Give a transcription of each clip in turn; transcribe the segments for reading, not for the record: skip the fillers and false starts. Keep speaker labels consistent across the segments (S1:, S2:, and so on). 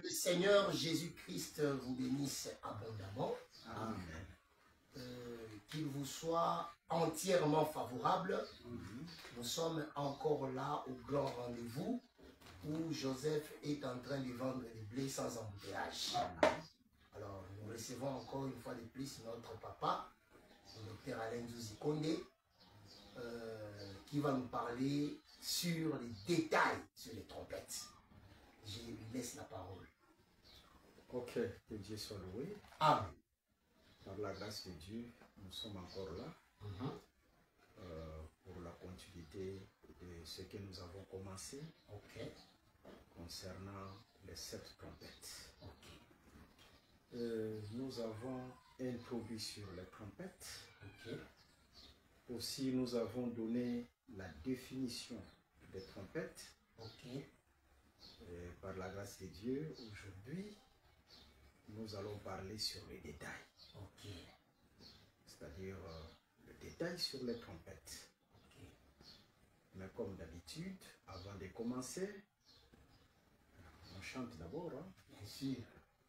S1: Le Seigneur Jésus-Christ vous bénisse abondamment.
S2: Amen.
S1: Qu'il vous soit entièrement favorable. Nous sommes encore là au grand rendez-vous où Joseph est en train de vendre des blés sans embouteillage. Alors, nous recevons encore une fois de plus notre papa, le docteur Alain Zouzi Kondé, qui va nous parler sur les détails sur les trompettes. Je lui laisse la parole.
S2: Ok, que Dieu soit loué.
S1: Amen.
S2: Par la grâce de Dieu, nous sommes encore là pour la continuité de ce que nous avons commencé concernant les 7 trompettes. Nous avons introduit sur les trompettes. Aussi, nous avons donné la définition des trompettes. Par la grâce de Dieu, aujourd'hui, nous allons parler sur les détails. C'est-à-dire le détail sur les trompettes. Mais comme d'habitude, avant de commencer, on chante d'abord.
S1: Bien sûr.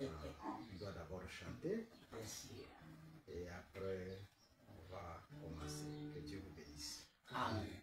S2: On doit d'abord chanter.
S1: Bien sûr.
S2: Et après, on va commencer. Que Dieu vous bénisse.
S1: Amen.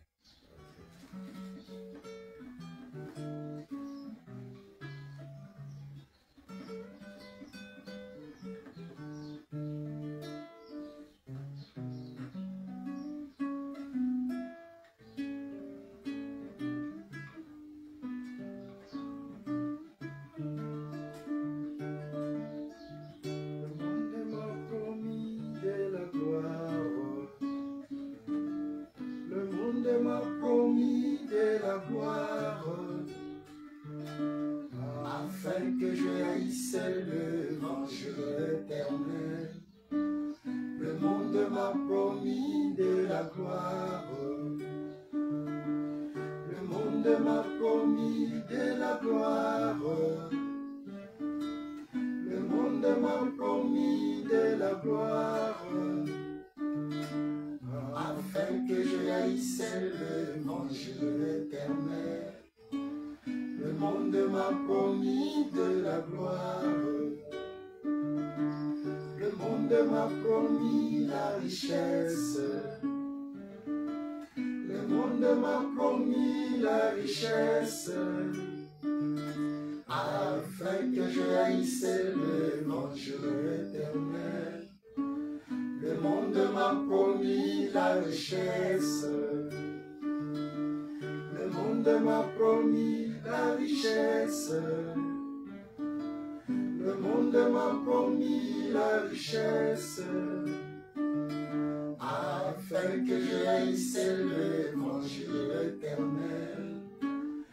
S3: Afin que je haïsse l'évangile éternel. Le monde m'a promis la richesse. Le monde m'a promis la richesse. Le monde m'a promis la richesse. Afin que je haïsse l'évangile éternel.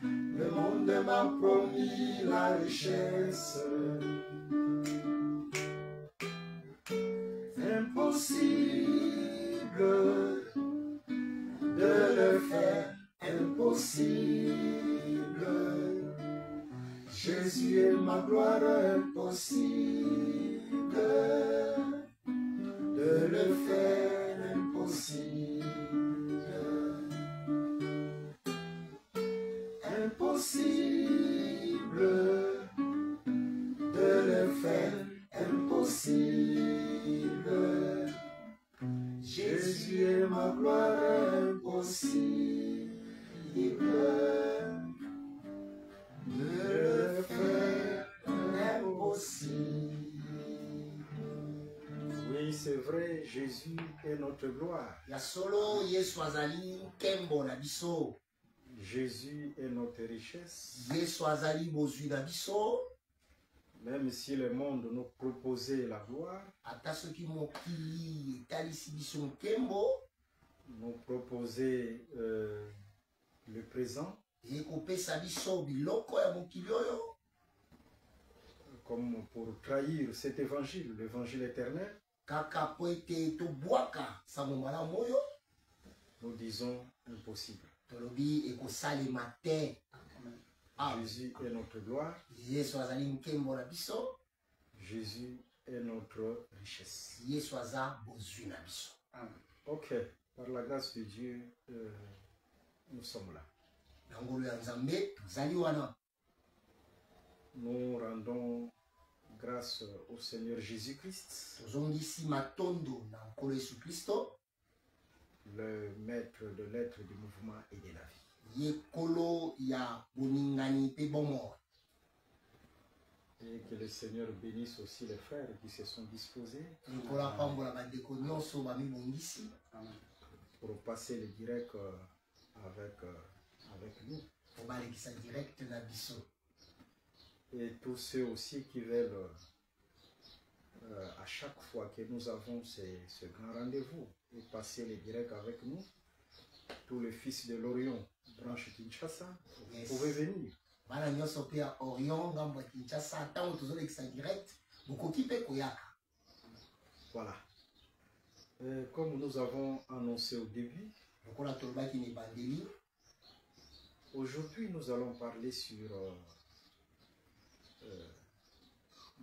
S3: Le monde m'a promis la richesse. Impossible de le faire, impossible. Jésus est ma gloire, impossible de le faire, impossible. Impossible de le faire, impossible. Jésus est ma gloire, impossible de le faire, impossible.
S2: Oui, c'est vrai, Jésus est notre gloire.
S1: Ya solo Yesu azali nkembo na biso.
S2: Jésus est notre richesse.
S1: Yesu azali bozwi na biso.
S2: Même si le monde nous proposait la gloire,
S1: ata soki mokili etalisi biso nkembo,
S2: nous proposait le présent,
S1: ekopesa biso biloko ya mokili oyo,
S2: comme pour trahir cet évangile, l'évangile éternel.
S1: Kaka po ete tobwaka sango malamu oyo,
S2: nous disons impossible.
S1: Tolobi ekosalema te.
S2: Jésus est notre gloire.
S1: Yesu azali nkembo na biso.
S2: Jésus est notre richesse.
S1: Yesu aza bozwi na biso.
S2: Ok, par la grâce de Dieu, nous sommes là.
S1: Na ngolu ya Nzambe tozali wana.
S2: Nous rendons grâce au Seigneur Jésus-Christ,
S1: tozongisi matondo na nkolo Yesu Kristo,
S2: le maître de l'être, du mouvement et de la vie.
S1: ye kolo ya boningani pe bomoi.
S2: Et que le Seigneur bénisse aussi les frères qui se sont disposés
S1: Nkola pambola bandeko nyonso bamibongisi
S2: pour passer le direct avec nous.
S1: po balekisa direct na biso.
S2: Et tous ceux aussi qui veulent, à chaque fois que nous avons ce grand rendez-vous, et passer le direct avec nous, tous les fils de l'Orient, branche Kinshasa, vous pouvez venir.
S1: Bana nyonso pe ya Orion ngambo ya Kinshasa ntango tozolekisa direct bokoki mpe koyaka.
S2: Voilà. Comme nous avons annoncé au début,
S1: Lokola tolobaki na ebandeli,
S2: aujourd'hui nous allons parler sur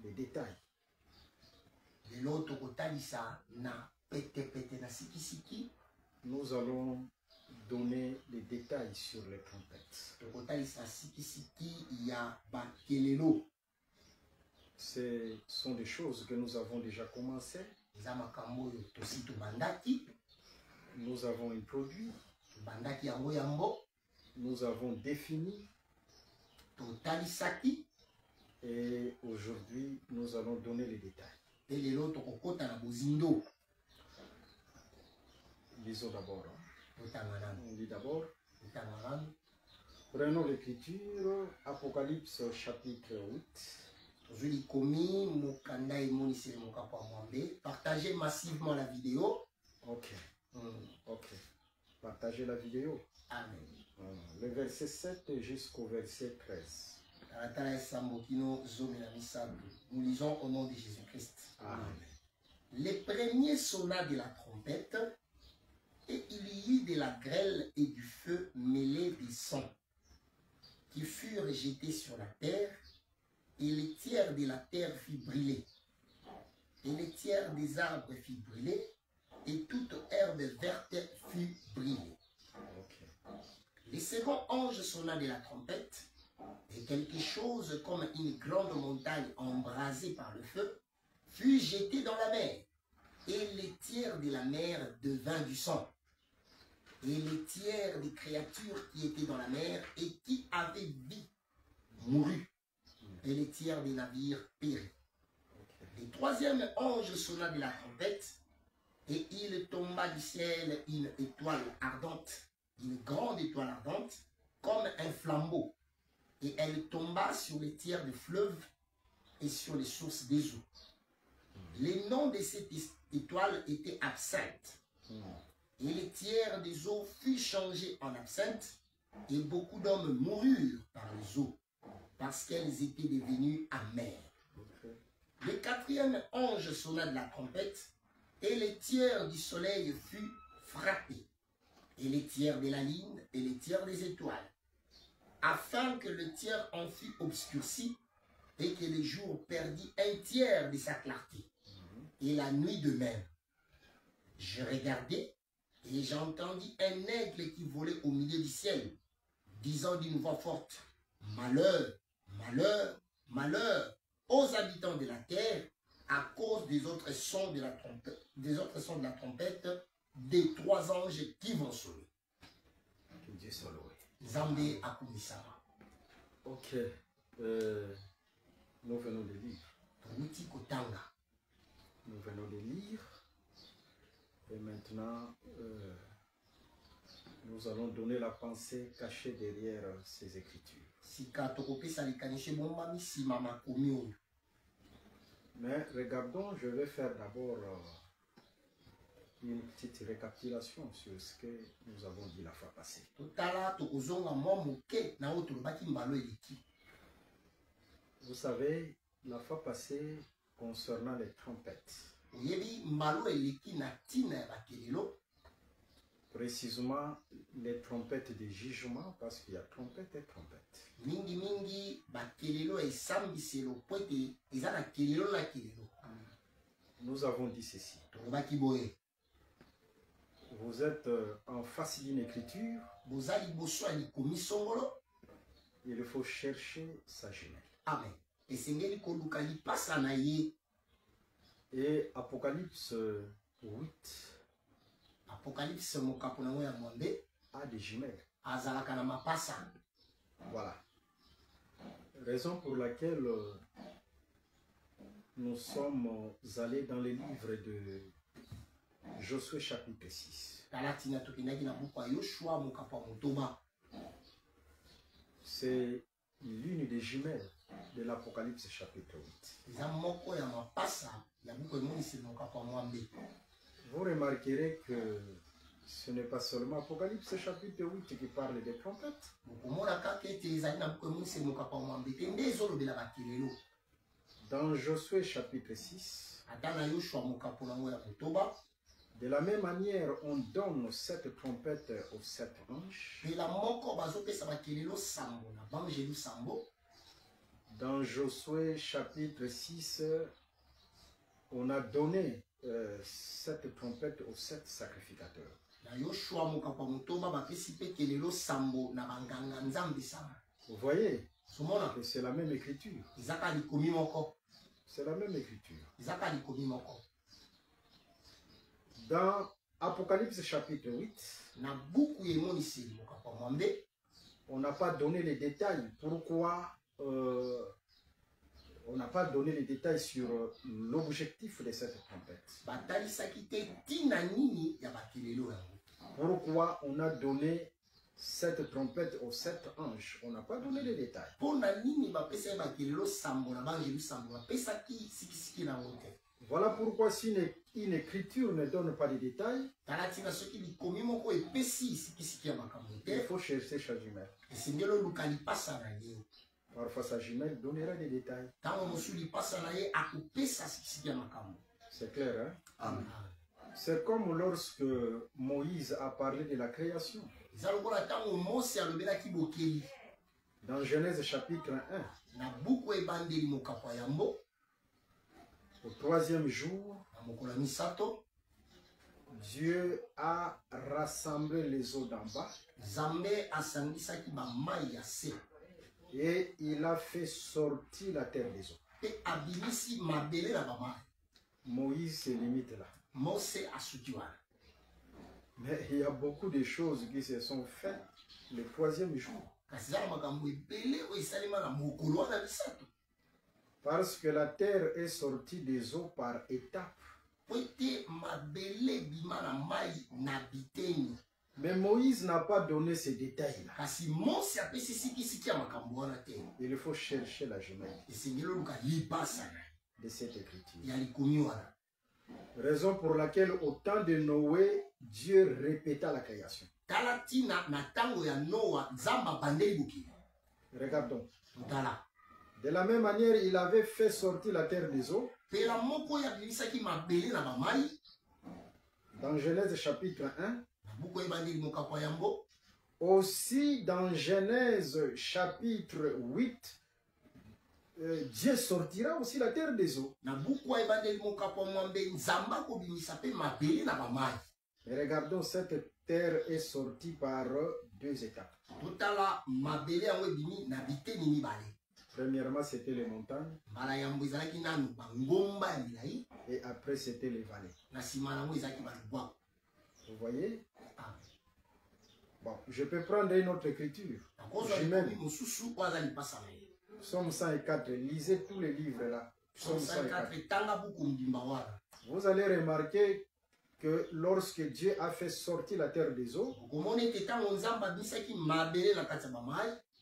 S2: les détails.
S1: lelo tokotalisa na pete na sikisiki,
S2: Nous allons donner les détails sur les trompettes.
S1: tokotalisa sikisiki ya bakelelo.
S2: Ce sont des choses que nous avons déjà commencé.
S1: Eza makambo oyo tosi tobandaki,
S2: Nous avons introduit,
S1: tobandaki yango yambo,
S2: nous avons défini,
S1: totalisaki,
S2: et aujourd'hui nous allons donner les détails.
S1: pe lelo tokokota na bozindo.
S2: Lisons d'abord.
S1: Totanga nanu,
S2: On lit d'abord.
S1: totanga nanu.
S2: Prenons l'écriture, Apocalypse chapitre 8.
S1: Tozwi likomi mokanda emoniseli mokapo ya mwambe. Partagez massivement la vidéo.
S2: Ok, ok. Partagez la vidéo.
S1: Amen.
S2: Le verset 7 jusqu'au verset 13.
S1: Talatala esambo kino zomi na misato. Nous lisons au nom de Jésus-Christ.
S2: Amen.
S1: Les premiers sonna de la trompette, et il y eut de la grêle et du feu mêlés des sons, qui furent jetés sur la terre, et les tiers de la terre fit brûler, et les tiers des arbres fit brûler, et toute herbe verte fut brûlée.
S2: Ok.
S1: Le second ange sonna de la trompette, et quelque chose comme une grande montagne embrasée par le feu fut jeté dans la mer, et les tiers de la mer devint du sang, et les tiers des créatures qui étaient dans la mer et qui avaient vie mourut, et les tiers des navires périrent. Le troisième ange sonna de la trompette, et il tomba du ciel une étoile ardente, une grande étoile ardente, comme un flambeau, et elle tomba sur les tiers des fleuves et sur les sources des eaux. Les noms de cette étoile étaient absinthe, et les tiers des eaux furent changés en absinthe, et beaucoup d'hommes moururent par les eaux, parce qu'elles étaient devenues amères. Le quatrième ange sonna de la trompette, et les tiers du soleil furent frappés, et les tiers de la lune, et les tiers des étoiles, afin que le tiers en fût obscurci, et que le jour perdit un tiers de sa clarté, et la nuit de même. Je regardai, et j'entendis un aigle qui volait au milieu du ciel, disant d'une voix forte, « Malheur, malheur, malheur aux habitants de la terre, à cause des autres sons de la trompette, des trois anges qui vont sonner. »
S2: Que Dieu soit loué.
S1: Nzambe akumisama.
S2: Ok. Nous venons de lire.
S1: Toluti kotanga.
S2: Nous venons de lire. Et maintenant, nous allons donner la pensée cachée derrière ces écritures.
S1: Sika tokopesa likanishe bomba misima makomi oyo.
S2: Mais regardons, je vais faire d'abord une petite récapitulation sur ce que nous avons dit la fois passée.
S1: Totala tokozonga mwa moke na oyo tolobaki mbalo eleki.
S2: Vous savez, la fois passée, concernant les trompettes,
S1: Oyebi mbalo eleki na tina ya bakelelo.
S2: précisément les trompettes de jugement, parce qu'il y a trompette et trompette.
S1: Mingi mingi bakelelo esambiselo po ete eza na kelelo na kelelo.
S2: Nous avons dit ceci.
S1: Tolobaki boye.
S2: Vous êtes en face d'une écriture,
S1: Boza liboso ya likomi songolo.
S2: il faut chercher sa jumelle.
S1: Amen. esengeli koluka lipasa na ye.
S2: Et Apocalypse 8
S1: Apocalypse mokapo nango ya mwambe
S2: a des jumelles.
S1: azalaka na mapasa.
S2: Voilà. Raison pour laquelle nous sommes allés dans le livre de Josué chapitre 6.
S1: Talatina tokendaki na buku ya Yoshua mokapo ya motoba.
S2: C'est l'une des jumelles de l'Apocalypse chapitre 8.
S1: Eza moko ya mapasa ya buku emonisi mokapo ya mwambe.
S2: Vous remarquerez que ce n'est pas seulement Apocalypse chapitre 8 qui parle des trompettes. Dans Josué chapitre 6, de la même manière, on donne 7 trompettes aux 7 anges. Dans Josué chapitre 6, on a donné 7 trompettes aux 7 sacrificateurs. Vous voyez que c'est la même écriture. C'est la même écriture. Dans Apocalypse chapitre 8, on n'a pas donné les détails. Pourquoi on n'a pas donné les détails sur l'objectif de cette trompette. Pourquoi on a donné cette trompette aux 7 anges? On n'a pas donné les détails. Voilà pourquoi si une écriture ne donne pas de détails, il faut chercher sa jumelle. Parfois sa jumelle donnera des détails. C'est clair, hein?
S1: Amen.
S2: C'est comme lorsque Moïse a parlé de la création. Dans Genèse chapitre 1, au 3e jour, Dieu a rassemblé les eaux d'en bas et il a fait sortir la terre des eaux. Moïse se limite là. Mais il y a beaucoup de choses qui se sont faites le 3e jour. Parce que la terre est sortie des eaux par étapes. Mais Moïse n'a pas donné ces détails-là. Il faut chercher la jumelle de cette écriture. Raison pour laquelle au temps de Noé, Dieu répéta la création. Regardons. De la même manière, il avait fait sortir la terre des eaux. Dans Genèse chapitre 1. Aussi dans Genèse chapitre 8, Dieu sortira aussi la terre des eaux. Mais regardons, cette terre est sortie par 2 étapes. Premièrement, c'était les montagnes. Et après, c'était les vallées. Vous voyez? Bon, je peux prendre une autre écriture. Psaume 104, lisez tous les livres là. Psaume 104. Vous allez remarquer que lorsque Dieu a fait sortir la terre des eaux,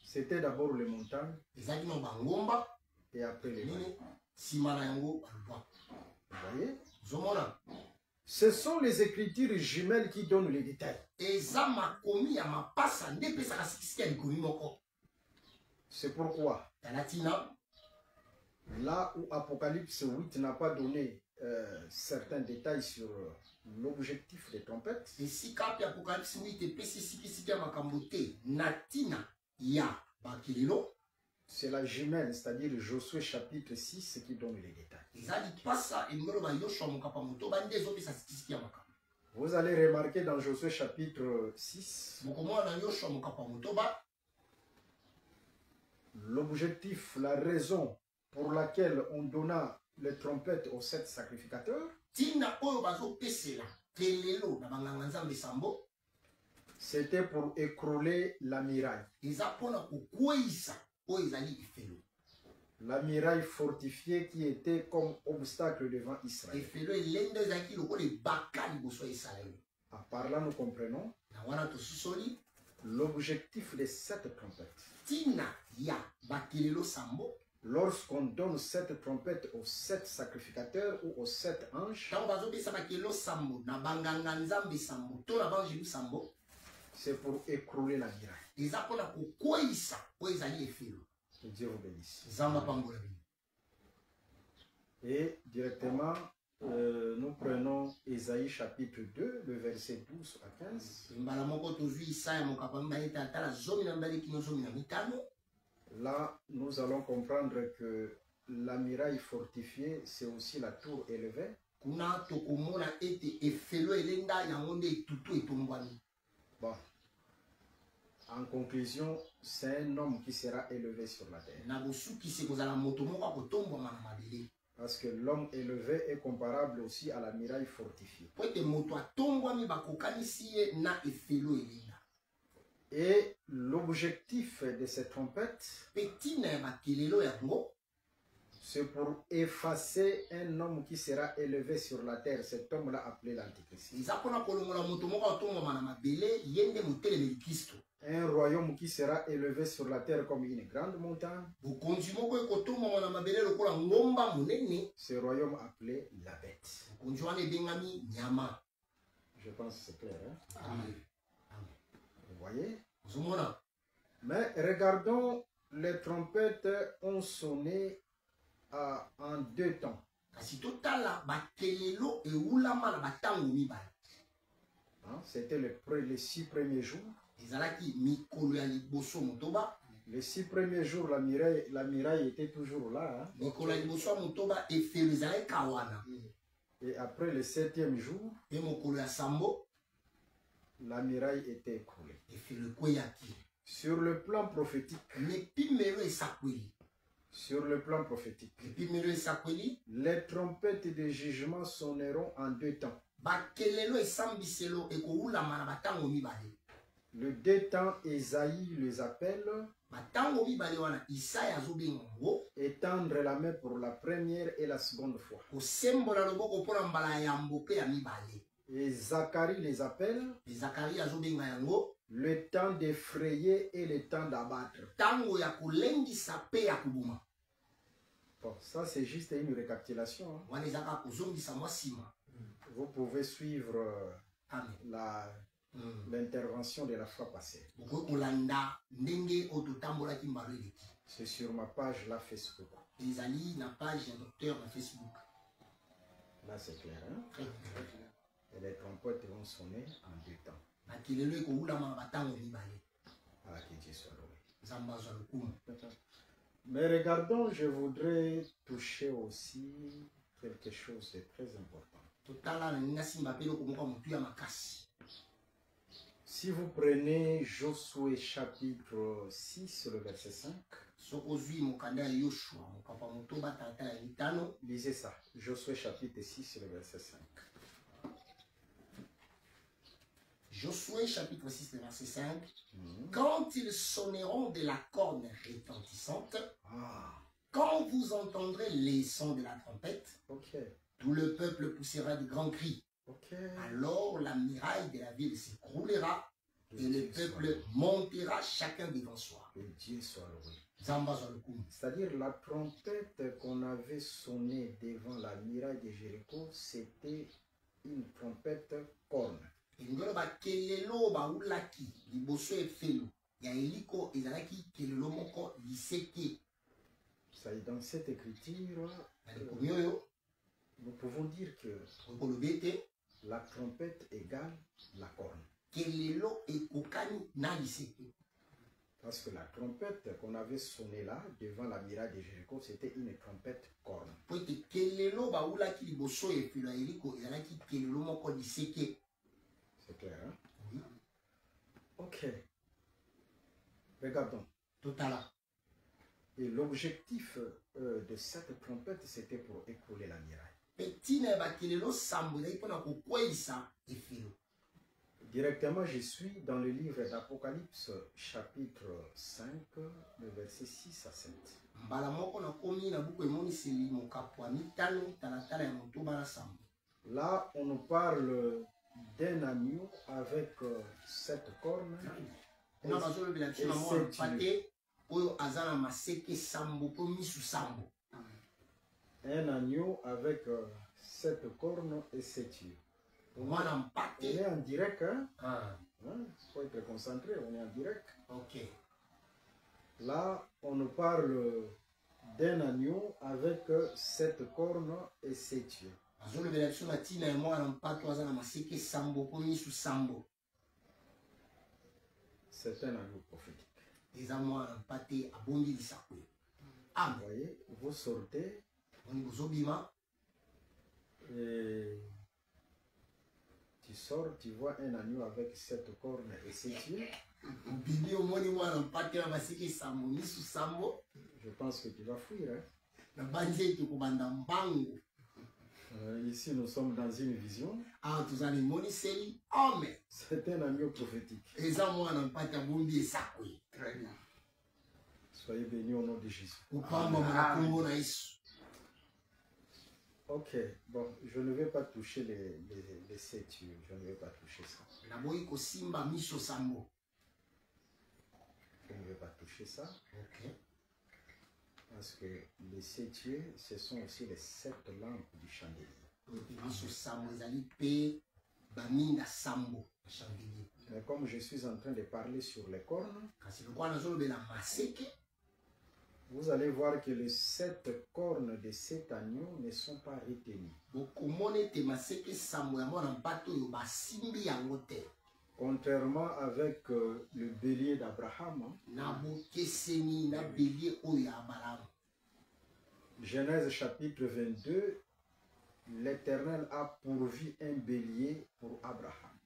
S2: c'était d'abord les montagnes et après les vallées. Vous voyez? Ce sont les écritures jumelles qui donnent les détails. C'est pourquoi là où Apocalypse 8 n'a pas donné certains détails sur l'objectif des trompettes, c'est la jumelle, c'est-à-dire Josué chapitre 6 qui donne les détails. Vous allez remarquer dans Josué chapitre 6, l'objectif, la raison pour laquelle on donna les trompettes aux 7 sacrificateurs,
S1: tina oyo bazopesela kelelo na banganga nzambe sambo
S2: c'était pour écrouler la muraille.
S1: eza mpona kokweyisa oyo ezali efelo.
S2: La muraille fortifiée qui était comme obstacle devant Israël.
S1: efelo elendo ezalaki lokola ebaka liboso ya Israele.
S2: À part là, nous comprenons
S1: na wana tosusoli
S2: l'objectif des 7 trompettes.
S1: tina ya bakelelo sambo
S2: Lorsqu'on donne 7 trompettes aux 7 sacrificateurs ou aux 7 anges,
S1: ntango bazopesa bakelelo sambo na banganga nzambe sambo to na banjelu sambo
S2: c'est pour écrouler la muraille.
S1: eza mpona kokweyisa oyo ezali efelo.
S2: Que Dieu vous bénisse.
S1: nzambe apambola bino.
S2: Et directement, nous prenons Ésaïe chapitre 2, le verset 12 à 15.
S1: mbala moko tozwi isaya mokapa mibale tala 12 kino 15.
S2: Là, nous allons comprendre que la muraille fortifiée, c'est aussi la tour élevée.
S1: kuna tokomona ete efelo elenda yango nde etutu etombwani.
S2: Bon. En conclusion, c'est un homme qui sera élevé sur la terre.
S1: na bosukisi kozala moto moko akotombwama na mabele.
S2: Parce que l'homme élevé est comparable aussi à la muraille fortifiée.
S1: po ete moto atombwami bakokanisi ye na efelo elenda.
S2: Et l'objectif de ces trompettes,
S1: mpe ntina ya bakelelo yango
S2: c'est pour effacer un homme qui sera élevé sur la terre. Cet homme-là appelé l'Antichrist.
S1: eza mpona kolongola moto moko atombwama na mabele ye nde motelemeli kristo.
S2: Un royaume qui sera élevé sur la terre comme une grande montagne.
S1: bokonzi moko ekotombwama na mabele lokola ngomba monene.
S2: Ce royaume appelé la bête.
S1: bokonzi wana ebengami nyama.
S2: Je pense que c'est clair. Hein?
S1: Amen.
S2: Vous voyez?
S1: ozomona
S2: Mais regardons, les trompettes ont sonné en 2 temps.
S1: kasi totala bakelelo eulama na batango mibale.
S2: Hein? C'était les 6 premiers jours.
S1: ezalaki mikolo ya liboso motoba.
S2: Les 6 premiers jours, la muraille était toujours là. Hein?
S1: mikolo ya liboso ya motoba efelo ezalaki wana.
S2: Et après le 7e jour,
S1: mpe mokolo ya sambo
S2: la muraille était écroulée.
S1: efelo ekweyaki.
S2: Sur le plan prophétique,
S1: mepimelo esakweli.
S2: sur le plan prophétique,
S1: mepimelo esakweli
S2: les trompettes de jugement sonneront en 2 temps.
S1: bakelelo esambiselo ekoulama na batango mibale.
S2: Le 2 temps, Ésaïe les appelle,
S1: batango mibale wana isaya azobenga yango
S2: étendre la main pour la première et la seconde fois.
S1: kosembola loboko mpona mbala ya yambo mpe ya mibale.
S2: Et Zacharie les appelle,
S1: mpe zakari azobenga yango
S2: le temps d'effrayer et le temps d'abattre.
S1: ntango ya kolengisa mpe ya koboma.
S2: Bon, ça c'est juste une récapitulation. Hein.
S1: wana ezaka kozongisa mwa nsima.
S2: Vous pouvez suivre
S1: amen.
S2: l'intervention de la fois passée.
S1: okoki kolanda ndenge oyo totambolaki mbalo eleki.
S2: C'est sur ma page là Facebook.
S1: ezali na page ya docteur na Facebook.
S2: Là c'est clair. Hein?
S1: Très bien.
S2: Et les trompettes vont sonner en 2 temps.
S1: bakelelo ekoulama na batango mibale.
S2: Ah, que Dieu soit loué.
S1: nzambe azwa lokumu.
S2: Mais regardons, je voudrais toucher aussi quelque chose de très important.
S1: totala na ndenge asimba mpe eloko moko ya motu ya makasi.
S2: Si vous prenez Josué chapitre 6, le verset 5,
S1: soki ozwi mokanda ya yoshua mokapa motoba talatala ya mitano.
S2: lisez ça. Josué chapitre 6, le verset 5.
S1: Josué chapitre 6 verset 5. Quand ils sonneront de la corne retentissante, quand vous entendrez les sons de la trompette, tout le peuple poussera de grands cris. Alors la muraille de la ville s'écroulera et le peuple montera chacun devant soi.
S2: Que Dieu soit loué.
S1: C'est-à-dire
S2: la trompette qu'on avait sonnée devant la muraille de Jéricho, c'était une trompette corne.
S1: ngolo bakelelo baulaki liboso efelo ya eliko ezalaki kelelo moko liseke.
S2: Ça est dans cette écriture, nous pouvons dire que la trompette égale la corne.
S1: Kelelo ekokani na liseke.
S2: Parce que la trompette qu'on avait sonnée là, devant la muraille de Jéricho, c'était une trompette corne.
S1: Kelelo baulaki liboso efelo ya eliko ezalaki kelelo moko liseke.
S2: C'est clair, hein?
S1: Oui.
S2: Ok. Regardons.
S1: Totala.
S2: Et l'objectif de cette trompette, c'était pour écouler la miraille. Directement, je suis dans le livre d'Apocalypse, chapitre 5, le verset 6 à 7. Là, on nous parle d'un agneau avec 7 cornes et 7 yeux. Un agneau avec 7 cornes et 7 yeux. On est en direct, hein? Il faut être concentré, on est en direct.
S1: Ok.
S2: Là, on nous parle d'un agneau avec 7 cornes et 7 yeux. C'est un agneau prophétique.
S1: Vous
S2: voyez, vous sortez et tu sors, tu vois un agneau avec 7 cornes et 7 yeux. Je pense que tu vas fuir. Hein? Ici, nous sommes dans une vision. C'est un agneau prophétique.
S3: Très bien.
S2: Soyez bénis au nom de Jésus. Ok, bon, je ne vais pas toucher les 7 yeux. Je ne vais pas toucher ça. Je ne vais pas toucher ça.
S1: Ok.
S2: Parce que les 7 yeux, ce sont aussi les 7 lampes du chandelier. Mais comme je suis en train de parler sur les cornes, vous allez voir que les 7 cornes de cet agneau ne sont pas retenues. Contrairement avec le bélier d'Abraham, Genèse chapitre 22, l'Éternel a pourvu un bélier pour Abraham.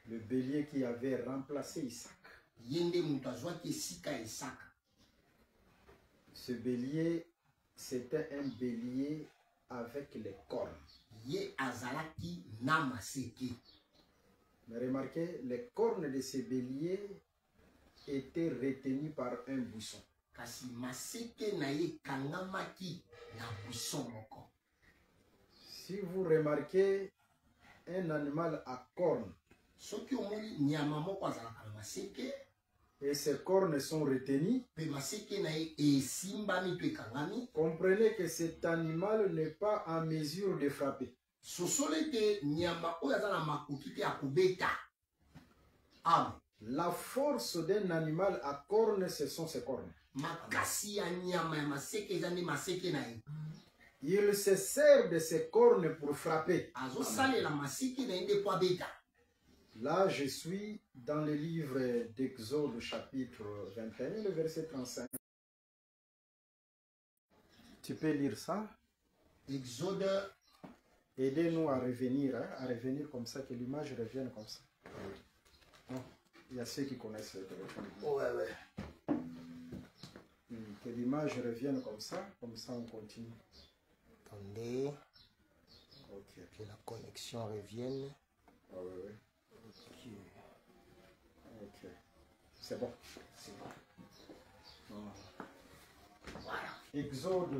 S2: Le bélier qui avait remplacé Isaac. Ce bélier, c'était un bélier avec les cornes. Mais remarquez, les cornes de ce bélier étaient retenues par un buisson. Si vous remarquez un animal à cornes et ces cornes sont retenues, comprenez que cet animal n'est pas en mesure de frapper. La force d'un animal à cornes, ce sont ses cornes. Il se sert de ses cornes pour frapper. Là, je suis dans le livre d'Exode, chapitre 21, le verset 35. Tu peux lire ça?
S1: Exode.
S2: Aidez-nous à revenir comme ça, que l'image revienne comme ça. Non, il y a ceux qui connaissent le téléphone.
S1: Ouais.
S2: Que l'image revienne comme ça on continue.
S1: Attendez.
S2: Ok.
S1: Que la connexion revienne.
S2: Ouais. Ok. C'est bon.
S1: Voilà.
S2: Exode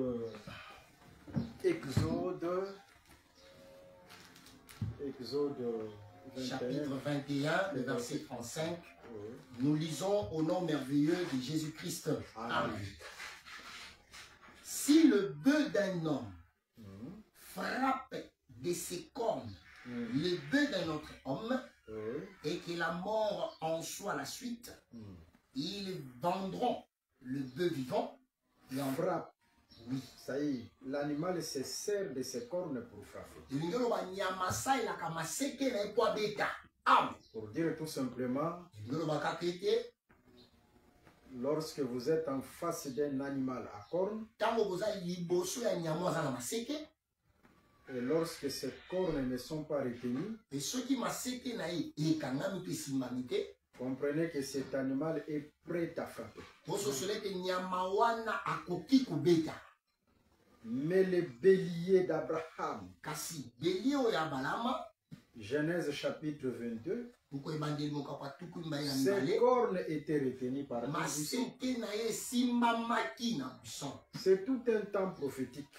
S2: 21.
S1: Chapitre 21, le verset 35. Oui. Nous lisons au nom merveilleux de Jésus-Christ. Amen. Si le bœuf d'un homme frappe de ses cornes le bœuf d'un autre homme et que la mort en soit la suite, ils vendront le bœuf vivant et en
S2: frappe. Oui, ça y est, l'animal se sert de ses cornes pour frapper. Pour dire tout simplement, lorsque vous êtes en face d'un animal à cornes, et lorsque ces cornes ne sont pas retenues, Comprenez que cet animal est prêt à frapper. Mais le bélier d'Abraham, Genèse chapitre 22, ses cornes étaient retenues par un buisson. C'est tout un temps prophétique.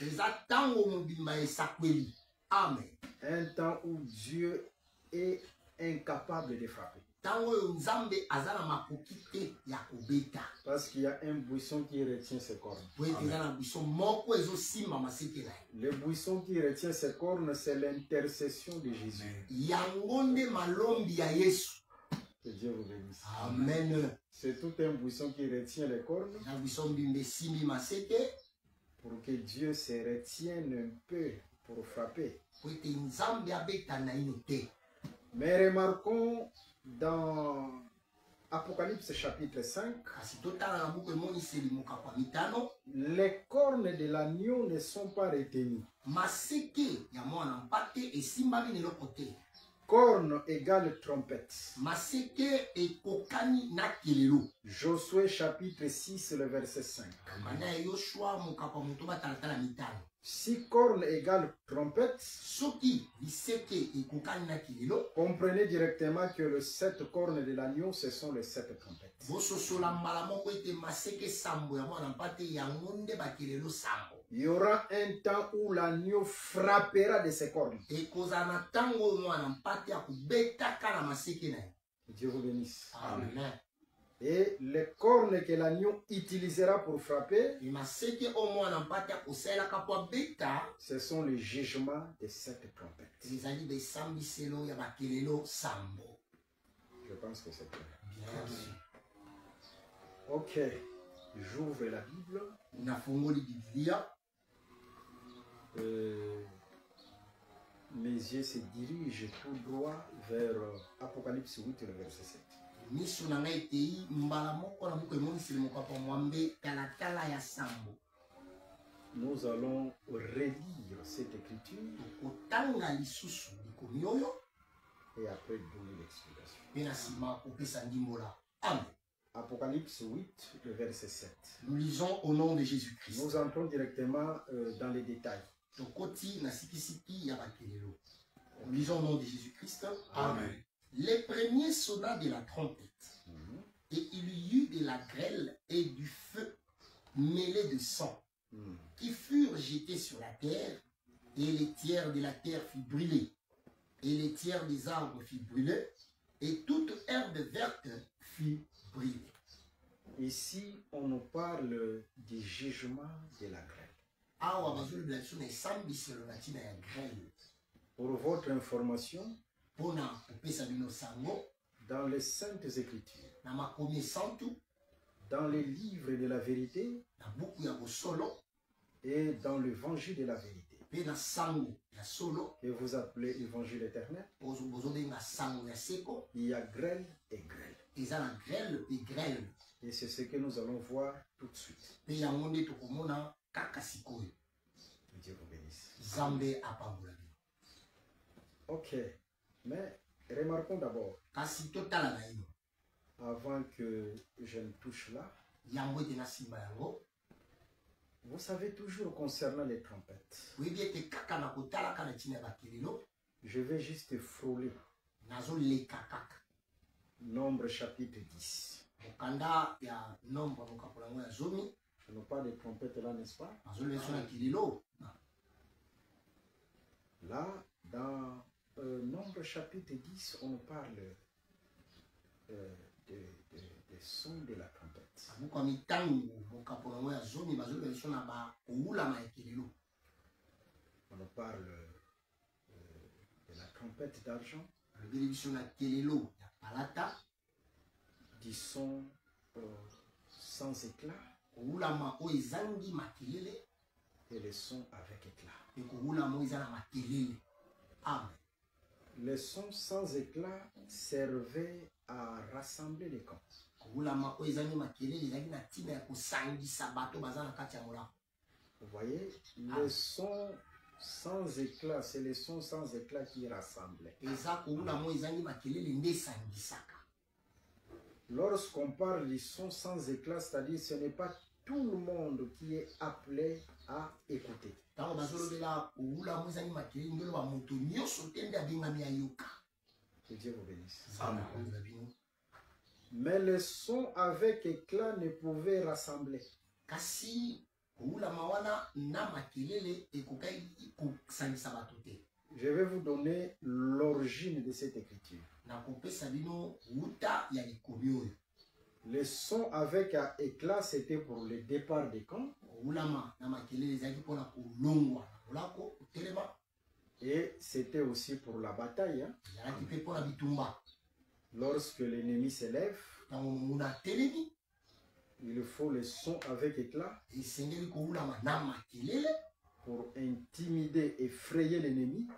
S1: Amen.
S2: Un temps où Dieu est incapable de frapper. Parce qu'il y a un buisson qui retient ses cornes. Amen. Le buisson qui retient ses cornes, c'est l'intercession de Jésus. Que Dieu vous bénisse.
S1: Amen.
S2: C'est tout un buisson qui retient les cornes pour que Dieu se retienne un peu pour frapper. Mais remarquons dans Apocalypse chapitre 5, les cornes de l'agneau ne sont pas retenues. Corne égale trompette. Josué chapitre 6, le verset 5. Si corne égale trompette, comprenez directement que les 7 cornes de l'agneau, ce sont les 7 trompettes. Il y aura un temps où l'agneau frappera de ses cornes. Dieu vous bénisse.
S1: Amen.
S2: Et les cornes que l'agneau utilisera pour frapper, ce sont les jugements des 7 trompettes. Je pense que c'est clair.
S1: Bien sûr.
S2: Ok, j'ouvre la Bible. Mes yeux se dirigent tout droit vers Apocalypse 8, le verset 7. Nous allons relire cette écriture et après donner l'explication.
S1: Amen.
S2: Apocalypse 8, le verset 7.
S1: Nous lisons au nom de Jésus-Christ.
S2: Nous entrons directement dans les détails.
S1: Nous lisons au nom de Jésus-Christ. Amen. Les premiers sonna de la trompette, et il y eut de la grêle et du feu mêlés de sang, qui furent jetés sur la terre, et les tiers de la terre furent brûlés, et les tiers des arbres furent brûlés, et toute herbe verte fut brûlée.
S2: Ici, on nous parle du jugement de la grêle. Pour votre information, dans les Saintes Écritures, dans les livres de la vérité et dans l'évangile de la vérité, que vous appelez évangile éternel, il y a grêle et grêle. Et c'est ce que nous allons voir tout de suite. Dieu vous bénisse. Ok, mais remarquons d'abord, avant que je ne touche là, vous savez toujours concernant les trompettes, je vais juste frôler Nombre chapitre 10. Je n'ai pas de trompette là, n'est-ce pas? Là, dans Nombre chapitre 10, on nous parle des sons de la trompette. On nous parle de la trompette d'argent, du son sans éclat et les sons avec éclat.
S1: Amen.
S2: Les sons sans éclat servaient à rassembler les camps. Vous voyez, le son sans éclat, c'est le son sans éclat qui rassemblait. Lorsqu'on parle du son sans éclat, c'est-à-dire ce n'est pas tout le monde qui est appelé à écouter. Que Dieu vous bénisse.
S1: Amen.
S2: Mais le son avec éclat ne pouvait rassembler. Je vais vous donner l'origine de cette écriture. Le son avec éclat, c'était pour le départ des camps. Et c'était aussi pour la bataille. Hein. Lorsque l'ennemi s'élève, il faut le son avec éclat pour intimider, effrayer l'ennemi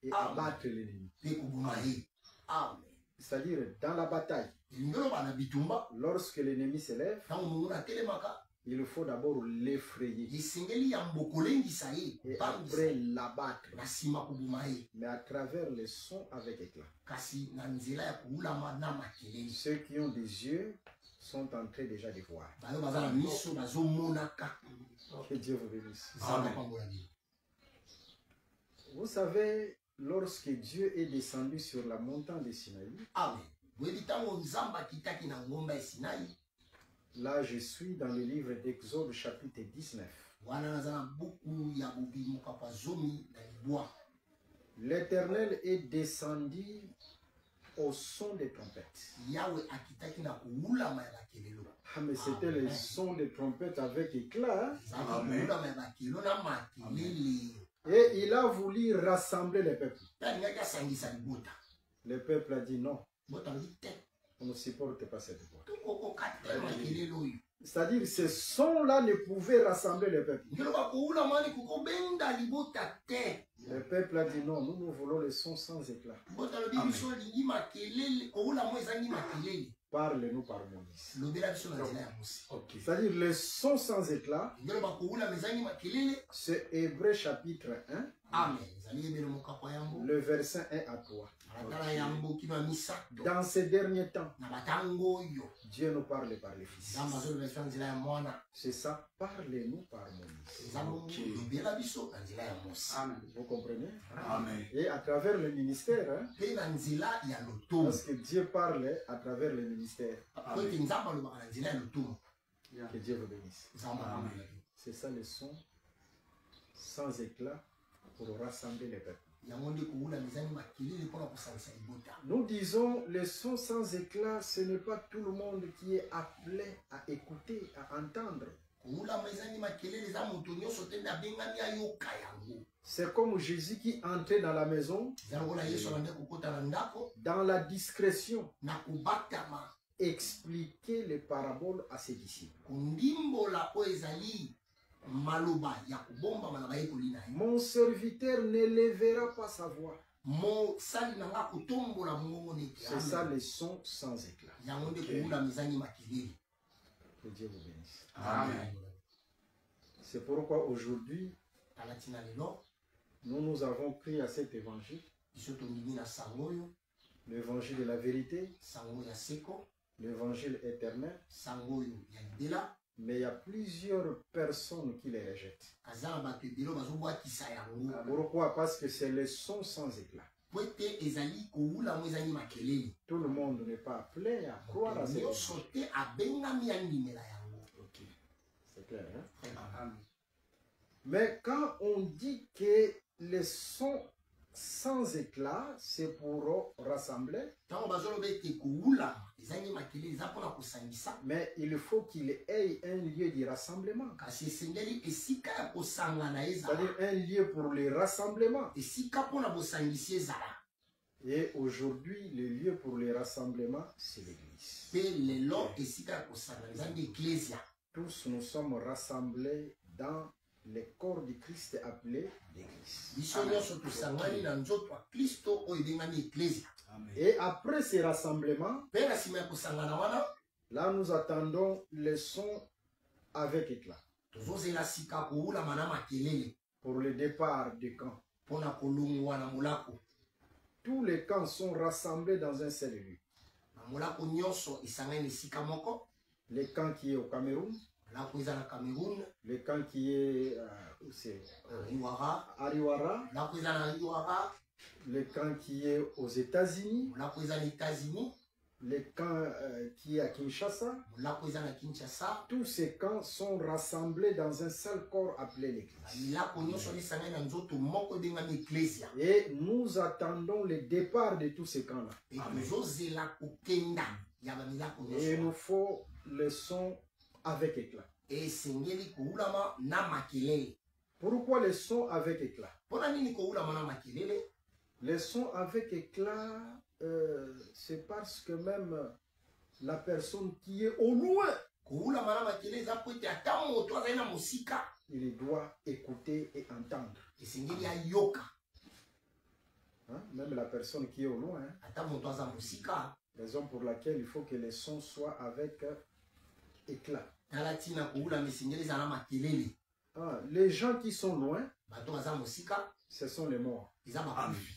S2: et abattre l'ennemi. C'est-à-dire dans la bataille, lorsque l'ennemi s'élève, il faut d'abord l'effrayer et après l'abattre, mais à travers le son avec éclat. Ceux qui ont des yeux sont en train déjà de voir. Que Dieu vous bénisse.
S1: Amen.
S2: Vous savez, lorsque Dieu est descendu sur la montagne de Sinaï, là je suis dans le livre d'Exode chapitre 19. L'Éternel est descendu au son des trompettes. Ah, mais c'était le son des trompettes avec éclat.
S1: Amen.
S2: Et il a voulu rassembler les peuples. Le peuple a dit non, on ne supporte pas cette voix. C'est-à-dire ce son-là ne pouvait rassembler les peuples. Le peuple a dit non, nous voulons le son sans éclat. Parle-nous par Moïse.
S1: Okay.
S2: C'est-à-dire le son sans éclat, c'est Hébreu chapitre 1, le verset 1 à 3. Dans ces derniers temps, Dieu nous parle par les fils. C'est ça, parlez-nous par Moïse.
S1: Amen.
S2: Vous comprenez?
S1: Amen.
S2: Et à travers le ministère, hein, parce que Dieu parle à travers le ministère.
S1: Amen.
S2: Que Dieu vous bénisse.
S1: Amen.
S2: C'est ça le son sans éclat pour rassembler les peuples. Nous disons le son sans éclat, ce n'est pas tout le monde qui est appelé à écouter, à entendre. C'est comme Jésus qui entrait dans la maison, dans la discrétion, expliquer les paraboles à ses disciples. Mon serviteur ne lèvera pas sa voix. C'est ça le son sans éclat. Que Dieu vous bénisse.
S1: Amen.
S2: C'est pourquoi aujourd'hui, nous avons pris à cet évangile, l'évangile de la vérité, l'évangile éternel, mais il y a plusieurs personnes qui les rejettent. Pourquoi? Parce que c'est le son sans éclat. Tout le monde n'est pas appelé à croire à cette évangile. C'est clair, hein?
S1: Amen.
S2: Mais quand on dit que le son sans éclat, c'est pour rassembler, mais il faut qu'il ait un lieu de rassemblement. C'est-à-dire un lieu pour les rassemblements. Et aujourd'hui, le lieu pour les rassemblements, c'est l'église. Tous nous sommes rassemblés dans le corps du Christ appelé l'église. Et après ces rassemblements, là nous attendons le son avec éclat. Pour le départ du camp. Tous les camps sont rassemblés dans un seul lieu.
S1: Molako nyonso esangani esika moko.
S2: Le camp qui est au Cameroun,
S1: Molako eza na Cameroun.
S2: le camp qui est
S1: Riwara.
S2: Ariwara,
S1: Molako eza na Riwara.
S2: le camp qui est aux États-Unis,
S1: Molako eza na États-Unis.
S2: le camp qui est à Kinshasa.
S1: Molako eza na Kinshasa.
S2: Tous ces camps sont rassemblés dans un seul corps appelé l'Église.
S1: Milako nyonso esangani na nzoto moko ebengami Ecclesia.
S2: Et nous attendons le départ de tous ces camps-là.
S1: Et tozozela kokenda ya bamilako
S2: Et il nous
S1: nyonso.
S2: faut le son avec éclat.
S1: Esengeli koulama na makelele.
S2: Pourquoi le son avec éclat?
S1: Mpona nini koulama na makelele?
S2: Le son avec éclat, c'est parce que même la personne qui est au loin,
S1: Koulama na makelele eza po ete ata moto azali na mosika
S2: il doit écouter et entendre.
S1: esengeli ayoka.
S2: Hein? Même la personne qui est au loin, hein?
S1: Ata moto aza mosika.
S2: Raison pour laquelle il faut que le son soit avec éclat.
S1: Tala tina koulama esengeli eza na makelele.
S2: Ah, les gens qui sont loin,
S1: Bato baza mosika
S2: ce sont les morts.
S1: eza bakufi.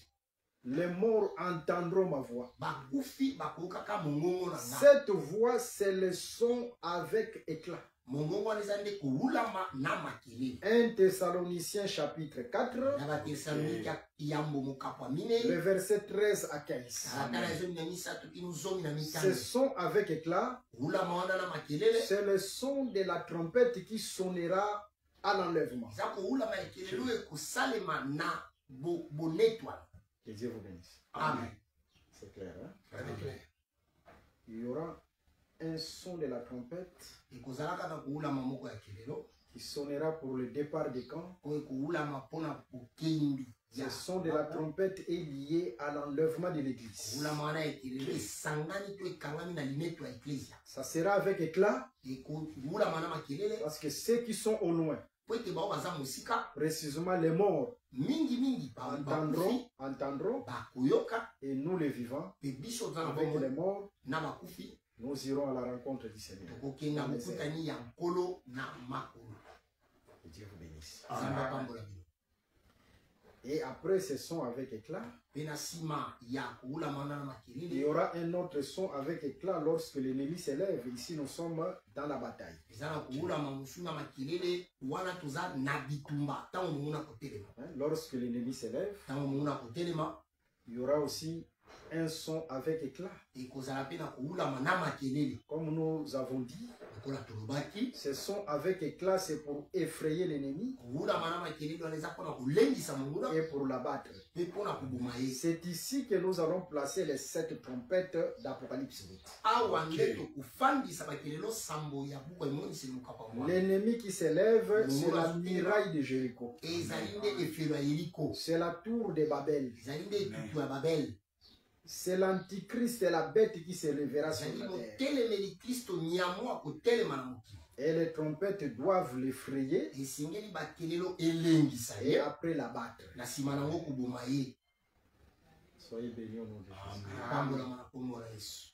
S2: Les morts entendront ma voix.
S1: Bakufi bakokaka mongongo na nga.
S2: Cette voix, c'est le son avec éclat.
S1: Mongongo wana eza nde koulama na makelele.
S2: 1 Thessaloniciens chapitre 4,
S1: Na Bathesalonika yambo mokapwa
S2: le
S1: minei.
S2: verset 13 à 15.
S1: Tala ezomi na misato kino zomi na
S2: Ce
S1: mitano.
S2: son avec éclat,
S1: Koulama wana na makelele.
S2: c'est le son de la trompette qui sonnera à l'enlèvement.
S1: Eza koulama ekelelo ekosalema na bonetwa.
S2: Que Dieu vous bénisse.
S1: Amen.
S2: C'est clair, hein? Il y aura un son de la trompette
S1: Ekozalaka na koulama moko ya kelelo.
S2: qui sonnera pour le départ des camps.
S1: Oyo koulama mpona kokembi.
S2: Ce son de la trompette est lié à l'enlèvement de l'église.
S1: Koulama wana ekelelo esangani to ekangami na lineto ya eklesia.
S2: Ça sera avec éclat
S1: Koulama na makelele.
S2: parce que ceux qui sont au loin,
S1: Po ete bao baza mosika.
S2: précisément les morts,
S1: Mingi bakufi.
S2: entendront,
S1: Bakoyoka.
S2: et nous les vivants,
S1: Pe biso toza na
S2: avec les
S1: bongo
S2: morts,
S1: na bakufi.
S2: nous irons à la rencontre du Seigneur.
S1: Tokokenda mokutani ya nkolo na makolo.
S2: Que Dieu vous bénisse.
S1: Nzambe apambola bino.
S2: Et après ce son avec éclat,
S1: Pe na nsima ya koulama wana na
S2: il y
S1: makelele.
S2: aura un autre son avec éclat lorsque l'ennemi s'élève. Ici, nous sommes dans la bataille.
S1: Eza na koulama mosusu na makelele wana toza na bitumba ntango monguna kotelema.
S2: Hein, lorsque l'ennemi s'élève,
S1: Ntango monguna kotelema
S2: il y aura aussi un son avec éclat.
S1: ekozala mpe na koulama na makelele.
S2: Comme nous avons dit,
S1: Lokola tolobaki
S2: ce son avec éclat, c'est pour effrayer l'ennemi
S1: koulama na makelele wana eza mpona kolendisa monguna
S2: et pour l'abattre.
S1: mpe mpona koboma ye.
S2: C'est ici que nous allons placer les 7 trompettes d'Apocalypse 8.
S1: Awa nde tokofandisa bakelelo sambo ya buku ya emoniseli mokapa mwana.
S2: L'ennemi qui s'élève, c'est la muraille de Jéricho.
S1: Ezali nde efelo ya yeriko.
S2: C'est la tour de Babel.
S1: Ezali nde etutu ya babeli.
S2: C'est l'antichrist et la bête qui se lèvera sur
S1: Ezali
S2: la terre.
S1: motelemeli kristo nyamo akotelema na mokili.
S2: Et les trompettes doivent l'effrayer
S1: Esengeli bakelelo elengisa
S2: et
S1: ye
S2: après l'abattre.
S1: na nsima nango koboma ye.
S2: Soyez bénis au nom de Jésus.
S1: Pambolama na kombo na Yesu.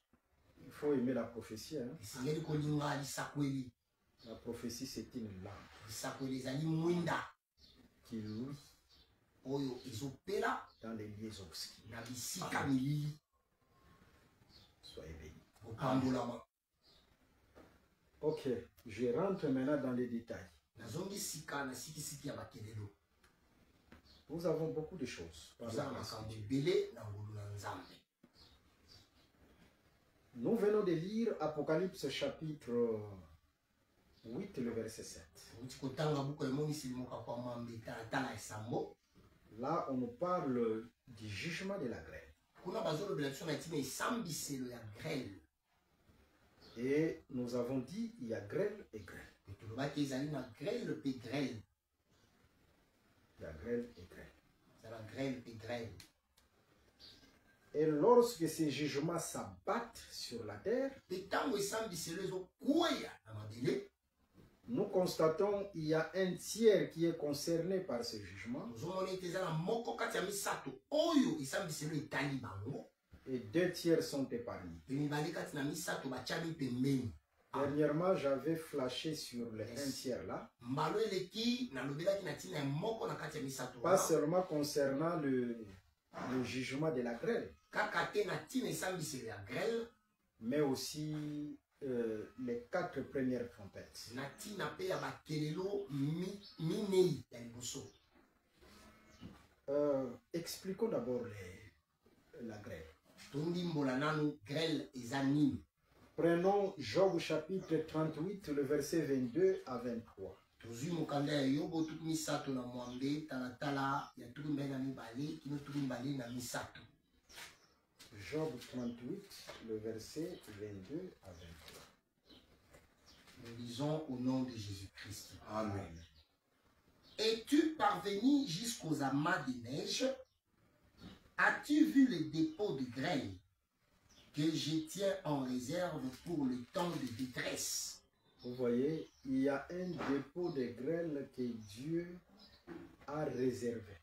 S2: Il faut aimer la prophétie. Hein?
S1: Esengeli kolinga lisakweli.
S2: La prophétie, c'est une lampe
S1: Lisakweli ezali mwinda
S2: qui louit
S1: oyo ezopela
S2: dans les lieux obscurs.
S1: na bisika milili.
S2: Soyez bénis.
S1: Kopambolama.
S2: Ok, je rentre maintenant dans les détails.
S1: Nazongi sika na sikisiki ya bakelelo.
S2: Nous avons beaucoup de choses. par
S1: Toza na
S2: rapport à
S1: makambo
S2: ça.
S1: ebele na ngolu na Nzambe.
S2: Nous venons de lire Apocalypse chapitre 8, le verset 7.
S1: Uti kotanga buku ya emoniseli mokapa mwambe talatala esambo.
S2: Là, on nous parle du jugement de la grêle.
S1: Kuna bazolobela biso na ntina esambiselo ya grêle.
S2: Et nous avons dit, il y a grêle et grêle.
S1: Pe tolobaki ezali na grêle mpe grêle.
S2: Il y a grêle et grêle.
S1: Ezala grêle mpe grêle.
S2: Et lorsque ces jugements s'abattent sur la terre,
S1: Pe ntango esambiselo ezokweya na mabele,
S2: nous constatons qu'il y a un tiers qui est concerné par ce jugement
S1: tozomona ete eza na moko kati ya misato oyo esambiselo etali bango.
S2: et 2 tiers sont épargnés.
S1: Pe mibale kati na misato batiami pembeni.
S2: Dernièrement, j'avais flashé sur le 1 tiers là,
S1: Mbalo eleki nalobelaki na ntina ya moko na kati ya misato
S2: pas
S1: wana.
S2: seulement concernant le jugement de la grêle,
S1: Kaka te na ntina esambiselo ya grêle,
S2: mais aussi les 4 premières trompettes.
S1: natina pe ya bakelelo minei ya liboso.
S2: Expliquons d'abord la grêle.
S1: Tondimbola nanu grêle eza nini.
S2: Prenons Job chapitre 38, le verset 22 à 23.
S1: tozwi mokanda ya yobo tuku misato na mwambe talatala ya tuku mbele na mibale kino tuku mibale na misato.
S2: Job 38, le verset 22 à 23.
S1: Nous lisons au nom de Jésus-Christ.
S2: Amen.
S1: Es-tu parvenu jusqu'aux amas des neiges? As-tu vu les dépôts de grêle que je tiens en réserve pour le temps de détresse?
S2: Vous voyez, il y a un dépôt de grêle que Dieu a réservé.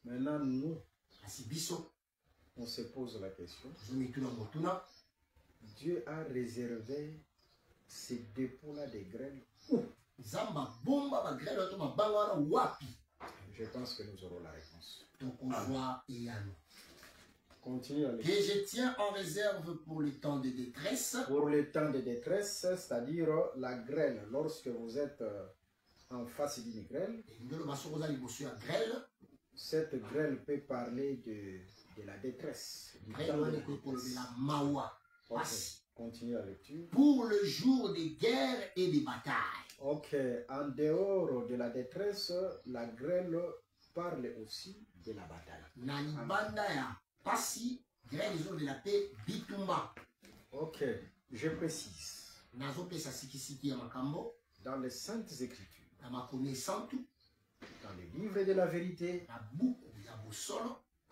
S2: Maintenant, nous, on se pose la question. Dieu a réservé ces dépôts-là de grêle où? Je pense que nous aurons la réponse. Continue à
S1: que je tiens en réserve pour le temps de détresse.
S2: Pour le temps de détresse, c'est-à-dire la grêle. Lorsque vous êtes en face d'une grêle, cette grêle peut parler de la détresse. Continue la lecture.
S1: Pour le jour des guerres et des batailles.
S2: Ok, en dehors de la détresse, la grêle parle aussi de la bataille. Ok, je précise. Dans les Saintes Écritures, dans le livre de la vérité,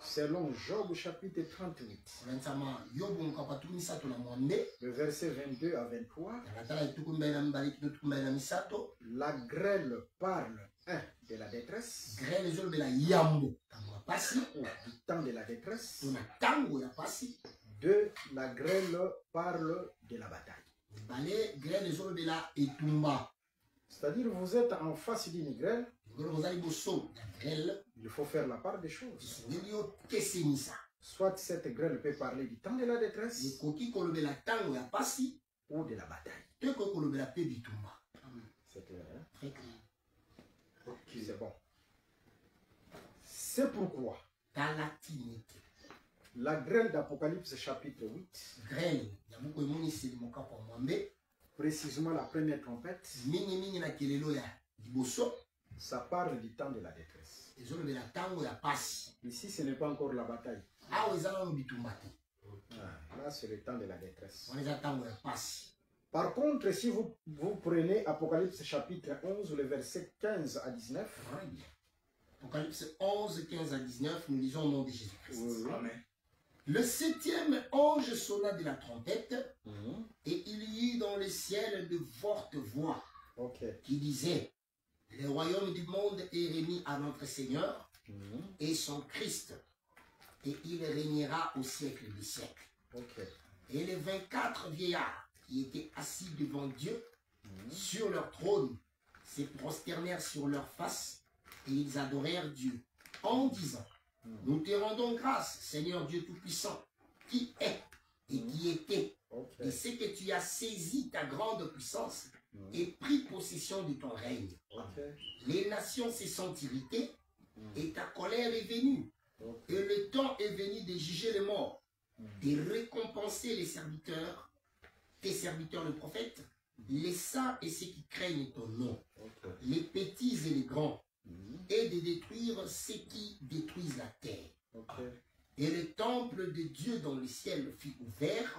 S2: selon Job chapitre 38, le verset 22 à 23, la grêle parle de la détresse, du temps de la détresse, de la grêle parle de la bataille. C'est-à-dire vous êtes en face d'une grêle, il faut faire la part des choses. Soit cette grêle peut parler du temps de la détresse ou de la bataille. C'est clair, hein?
S1: Très clair.
S2: C'est bon. C'est pourquoi la grêle d'Apocalypse chapitre 8, précisément la première trompette, ça parle du temps de la détresse. Ici, ce n'est pas encore la bataille. Là, c'est le temps de la détresse. Par contre, si vous prenez Apocalypse chapitre 11, le verset 15 à 19.
S1: Apocalypse 11, 15 à 19, nous lisons au nom de Jésus-Christ.
S2: Oui.
S1: Amen. Le 7e ange sonna de la trompette, et il y eut dans le ciel de fortes voix qui disaient: le royaume du monde est remis à notre Seigneur et son Christ, et il régnera au siècle des siècles. Et les 24 vieillards qui étaient assis devant Dieu sur leur trône se prosternèrent sur leur face et ils adorèrent Dieu en disant: nous te rendons grâce, Seigneur Dieu Tout-Puissant, qui est et qui était, et c'est que tu as saisi ta grande puissance et pris possession de ton règne. Les nations se sont irritées et ta colère est venue. Et le temps est venu de juger les morts, de récompenser les serviteurs, tes serviteurs les prophètes, les saints et ceux qui craignent ton nom, les petits et les grands, et de détruire ceux qui détruisent la terre. Et le temple de Dieu dans le ciel fut ouvert,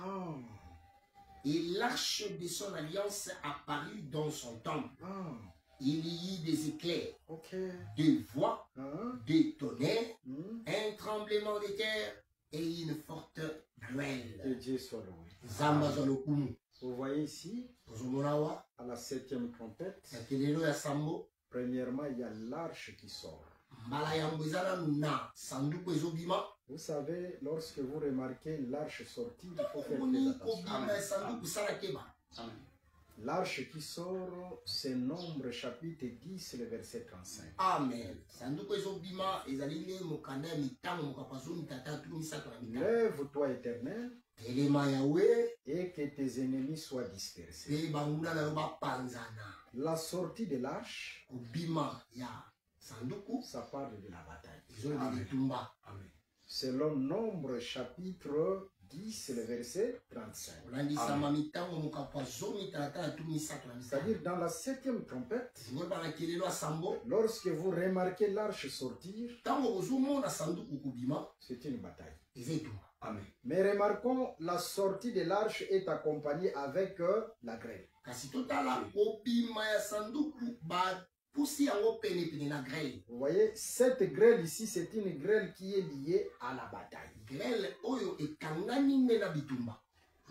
S1: et l'arche de son alliance apparut dans son temple. Il y eut des éclairs, des voix, des tonnerres, un tremblement de terre et une forte grêle.
S2: Que Dieu soit loué. Vous voyez ici, à la 7e trompette, premièrement, il y a l'arche qui sort. Vous savez, lorsque vous remarquez l'arche sortie, il faut faire très attention. L'arche qui sort, c'est Nombre chapitre 10, le verset 35.
S1: Amen. Sanduku ezobima ezalinde mokanda ya mitango mokapazo mitata tu misato na mitango.
S2: Lève-toi, Éternel,
S1: Telema Yahweh
S2: et que tes ennemis soient dispersés.
S1: pe banguna na yo bapanzana.
S2: La sortie de l'arche,
S1: Obima ya sanduku
S2: ça parle de la bataille.
S1: ezoloba bitumba.
S2: Selon Nombre chapitre 10, le verset 35.
S1: Olandisama mitango mokapazo mitata tu misato na mitango.
S2: C'est-à-dire dans la 7e trompette,
S1: Ngolba na kelelo ya sambo.
S2: lorsque vous remarquez l'arche sortir,
S1: Tango ozomona sanduku kubima
S2: c'est une bataille.
S1: eza etumba.
S3: Amen.
S2: Mais remarquons, la sortie de l'arche est accompagnée avec la grêle.
S1: Kasi totala obima ya sanduku bapusi yango pene na grêle.
S2: Vous voyez, cette grêle ici, c'est une grêle qui est liée à la bataille.
S1: Grêle oyo ekangani nde na bitumba.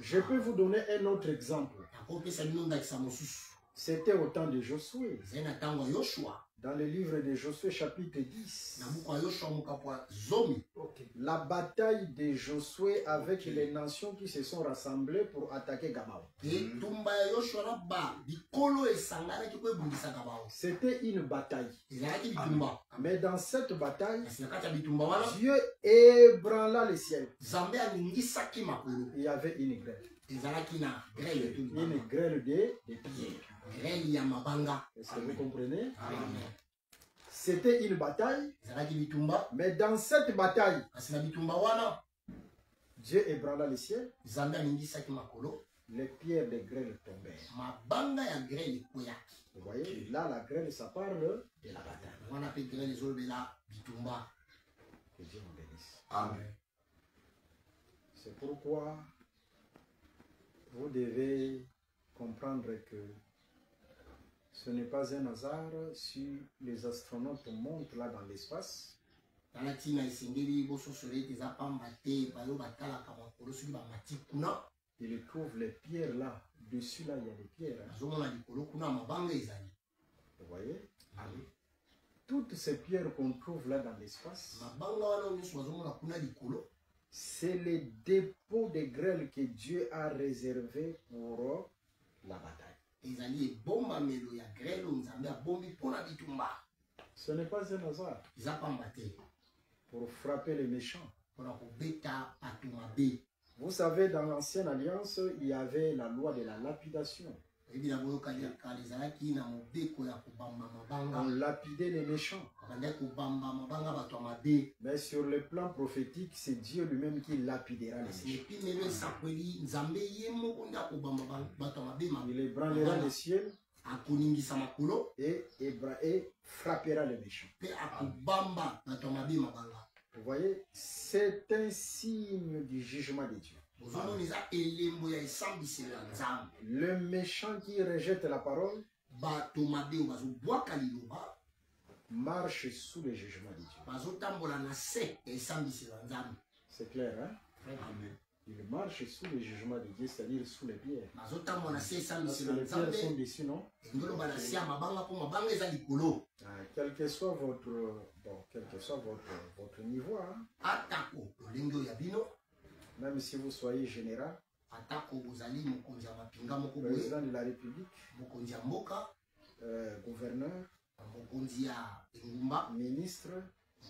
S2: Je peux vous donner un autre exemple.
S1: Nakopesa bino ndakisa mosusu.
S2: C'était au temps de Josué.
S1: Ezali na ntango ya Yoshua.
S2: Dans le livre de Josué, chapitre 10.
S1: Na buku ya Yoshua mokapo ya zomi.
S2: La bataille de Josué avec les nations qui se sont rassemblées pour attaquer Gabao.
S1: Etumba ya Yoshua na ba bikolo esanganaki koebundisaka bao.
S2: C'était une bataille.
S1: Ezalaki bitumba.
S2: Mais dans cette bataille,
S1: Kasi na kati ya bitumba wana
S2: Dieu ébranla le ciel.
S1: Nzambe aningisaki makolo.
S2: Il y avait une grêle.
S1: Ezalaki na grêle etumba.
S2: Une grêle de pierre.
S1: Grêle ya mabanga.
S2: Est-ce que vous comprenez?
S1: Amen.
S2: C'était une bataille.
S1: Ezalaki bitumba.
S2: Mais dans cette bataille,
S1: Kasi na bitumba wana
S2: Dieu ébranla le ciel.
S1: Nzambe aningisaki makolo.
S2: Les pierres de grêle tombèrent.
S1: Mabanga ya grêle ekweyaki.
S2: Vous voyez, là, la grêle, ça parle de la bataille.
S1: Wana pe grêle ezolobela bitumba.
S2: Que Dieu vous bénisse.
S3: Amen.
S2: C'est pourquoi vous devez comprendre que ce n'est pas un hasard si les astronautes montent là dans l'espace.
S1: Tala ntina esengeli bososolo ete eza pamba te bayo batalaka makolo soki bamati kuna.
S2: Ils trouvent les pierres là. Dessus là, il y a des pierres. Hein.
S1: Bazomona likolo kuna mabanga ezali.
S2: Vous voyez? Toutes ces pierres qu'on trouve là dans l'espace,
S1: Mabanga wana nyonso bazomona kuna likolo.
S2: c'est les dépôts de grêle que Dieu a réservés pour la bataille.
S1: Ezali ebombamelo ya grêle oyo Nzambe abombi mpona bitumba.
S2: Ce n'est pas un hasard
S1: Eza pamba te
S2: pour frapper les méchants.
S1: mpona kobeta bato mabe.
S2: Vous savez, dans l'Ancienne Alliance, il y avait la loi de la lapidation.
S1: Oyebi na boyokani ya kala ezalaki na mobeko ya kobamba
S2: On
S1: mabanga.
S2: lapidait les méchants.
S1: Babandaki kobamba mabanga bato ya mabe.
S2: Mais sur le plan prophétique, c'est Dieu lui-même qui lapidera les
S1: Kasi
S2: méchants.
S1: epimelo esakweli Nzambe ye moko nde akobamba bato ya mabe mabe.
S2: Il ébranlera le ciel
S1: Akoningisa makolo
S2: et frappera les méchants.
S1: mpe akobamba bato ya mabe mabanga.
S2: Vous voyez, c'est un signe du jugement de Dieu.
S1: Ozomona eza elembo ya esambiselo ya Nzambe.
S2: Le méchant qui rejette la parole
S1: Bato mabe oyo bazobwaka liloba
S2: marche sous le jugement de Dieu.
S1: bazotambola na se ya esambiselo ya Nzambe.
S2: C'est clair, hein?
S3: Amen.
S2: Il marche sous le jugement de Dieu, c'est-à-dire sous les pierres.
S1: Bazotambola na se ya
S2: Parce que
S1: esambiselo ya
S2: les pierres sont
S1: Nzambe.
S2: dessus, non?
S1: Engoloba na se ya mabanga mpo mabanga eza likolo.
S2: Quel que soit votre niveau, hein?
S1: Atako lolenge oyo ya bino.
S2: Même si vous soyez général,
S1: Atako bozali mokonzi ya mapinga moko boye.
S2: président de la République,
S1: Mokonzi ya mboka.
S2: gouverneur,
S1: Mokonzi ya engumba.
S2: ministre,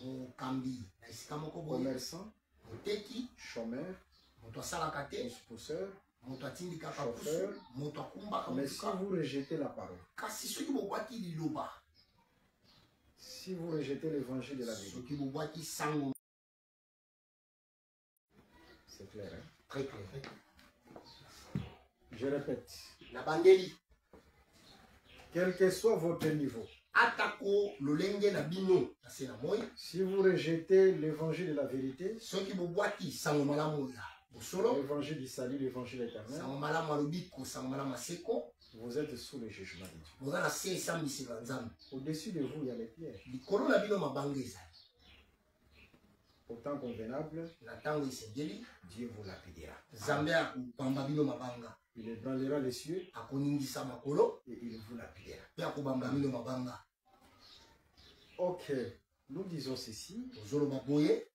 S1: Mokambi na esika moko boye.
S2: commerçant,
S1: Moteki.
S2: chômeur,
S1: Moto asalaka te.
S2: pousseur.
S1: Moto atindikaka
S2: Chauffeur.
S1: pusu. Moto akumbaka
S2: Mais si
S1: motuka.
S2: vous rejetez la parole,
S1: Kasi soki bobwaki liloba.
S2: si vous rejetez l'évangile de la vérité,
S1: Soki bobwaki sango.
S2: c'est clair, hein?
S1: Très clair.
S2: Je répète,
S1: Na bandeli.
S2: quel que soit votre niveau,
S1: Atako lolenge na bino. Ase na moi.
S2: si vous rejetez l'évangile de la vérité,
S1: Soki bobwaki sango malamu ya bosolo.
S2: l'évangile du salut, l'évangile éternel,
S1: Sango malamu alobiko. Sango malamu aseko.
S2: vous êtes sous le jugement de Dieu.
S1: Boza na se esambiselo ya Nzambe.
S2: Au-dessus de vous, il y a les pierres.
S1: Likolo na bino mabanga ezali.
S2: Au temps convenable,
S1: Na ntango esengeli.
S2: Dieu vous lapidera.
S1: Nzambe akobamba bino mabanga.
S2: Il ébranlera les cieux
S1: Akoningisa makolo.
S2: et il vous lapidera.
S1: Mpe akobamba bino mabanga.
S2: Ok, nous disons ceci.
S1: Ozoloba boye.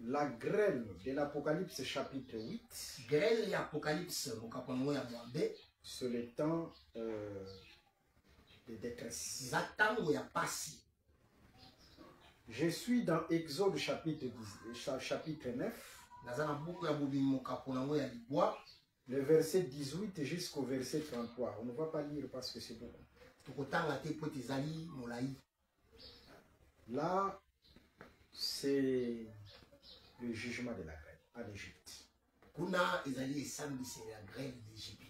S2: La grêle de l'Apocalypse chapitre 8
S1: Grêle ya Apocalypse mokapo yango ya mwambe.
S2: c'est le temps de détresse.
S1: eza ntango ya pasi.
S2: Je suis dans Exode chapitre 9,
S1: naza na buku ya bobimi mokapo nango ya libwa,
S2: le verset 18 jusqu'au verset 33. On ne va pas lire parce que c'est beaucoup.
S1: tokotanga te po ete ezali molai.
S2: Là, c'est le jugement de la grêle en Égypte.
S1: kuna ezali esambiselo ya grève d'Égypte.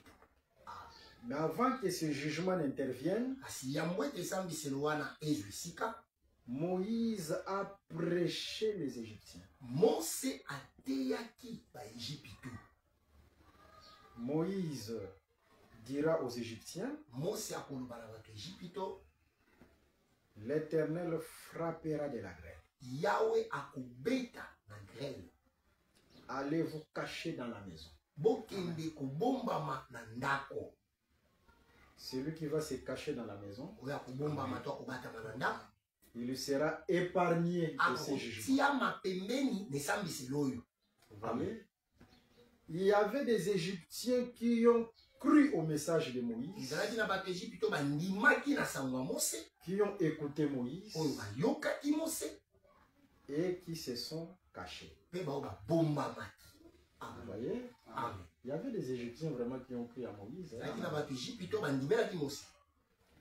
S2: Mais avant que ce jugement n'intervienne,
S1: kasi yambo ete esambiselo wana ezwa esika,
S2: Moïse a prêché les Égyptiens.
S1: mose ateyaki baegypito.
S2: Moïse dira aux Égyptiens,
S1: mose akoloba na bato egypito,
S2: l'Éternel frappera de la grêle.
S1: yawe akobeta na grêle,
S2: Allez vous cacher dans la maison.
S1: bokende kobombama na ndako.
S2: Celui qui va se cacher dans la maison,
S1: oyo akobombama to akobatama na ndako,
S2: il sera épargné de ces jugements.
S1: akotiama pembeni na esambiselo oyo.
S2: Vous voyez? Il y avait des Égyptiens qui ont cru au message de Moïse,
S1: ezalaki na bato egypito bandimaki na sango ya mose,
S2: qui ont écouté Moïse
S1: oyo bayokaki mose,
S2: et qui se sont cachés.
S1: mpe bao babombamaki.
S2: Vous voyez?
S1: Amen.
S2: Il y avait des Égyptiens vraiment qui ont cru à Moïse.
S1: ezalaki na bato egypito bandimelaki mose.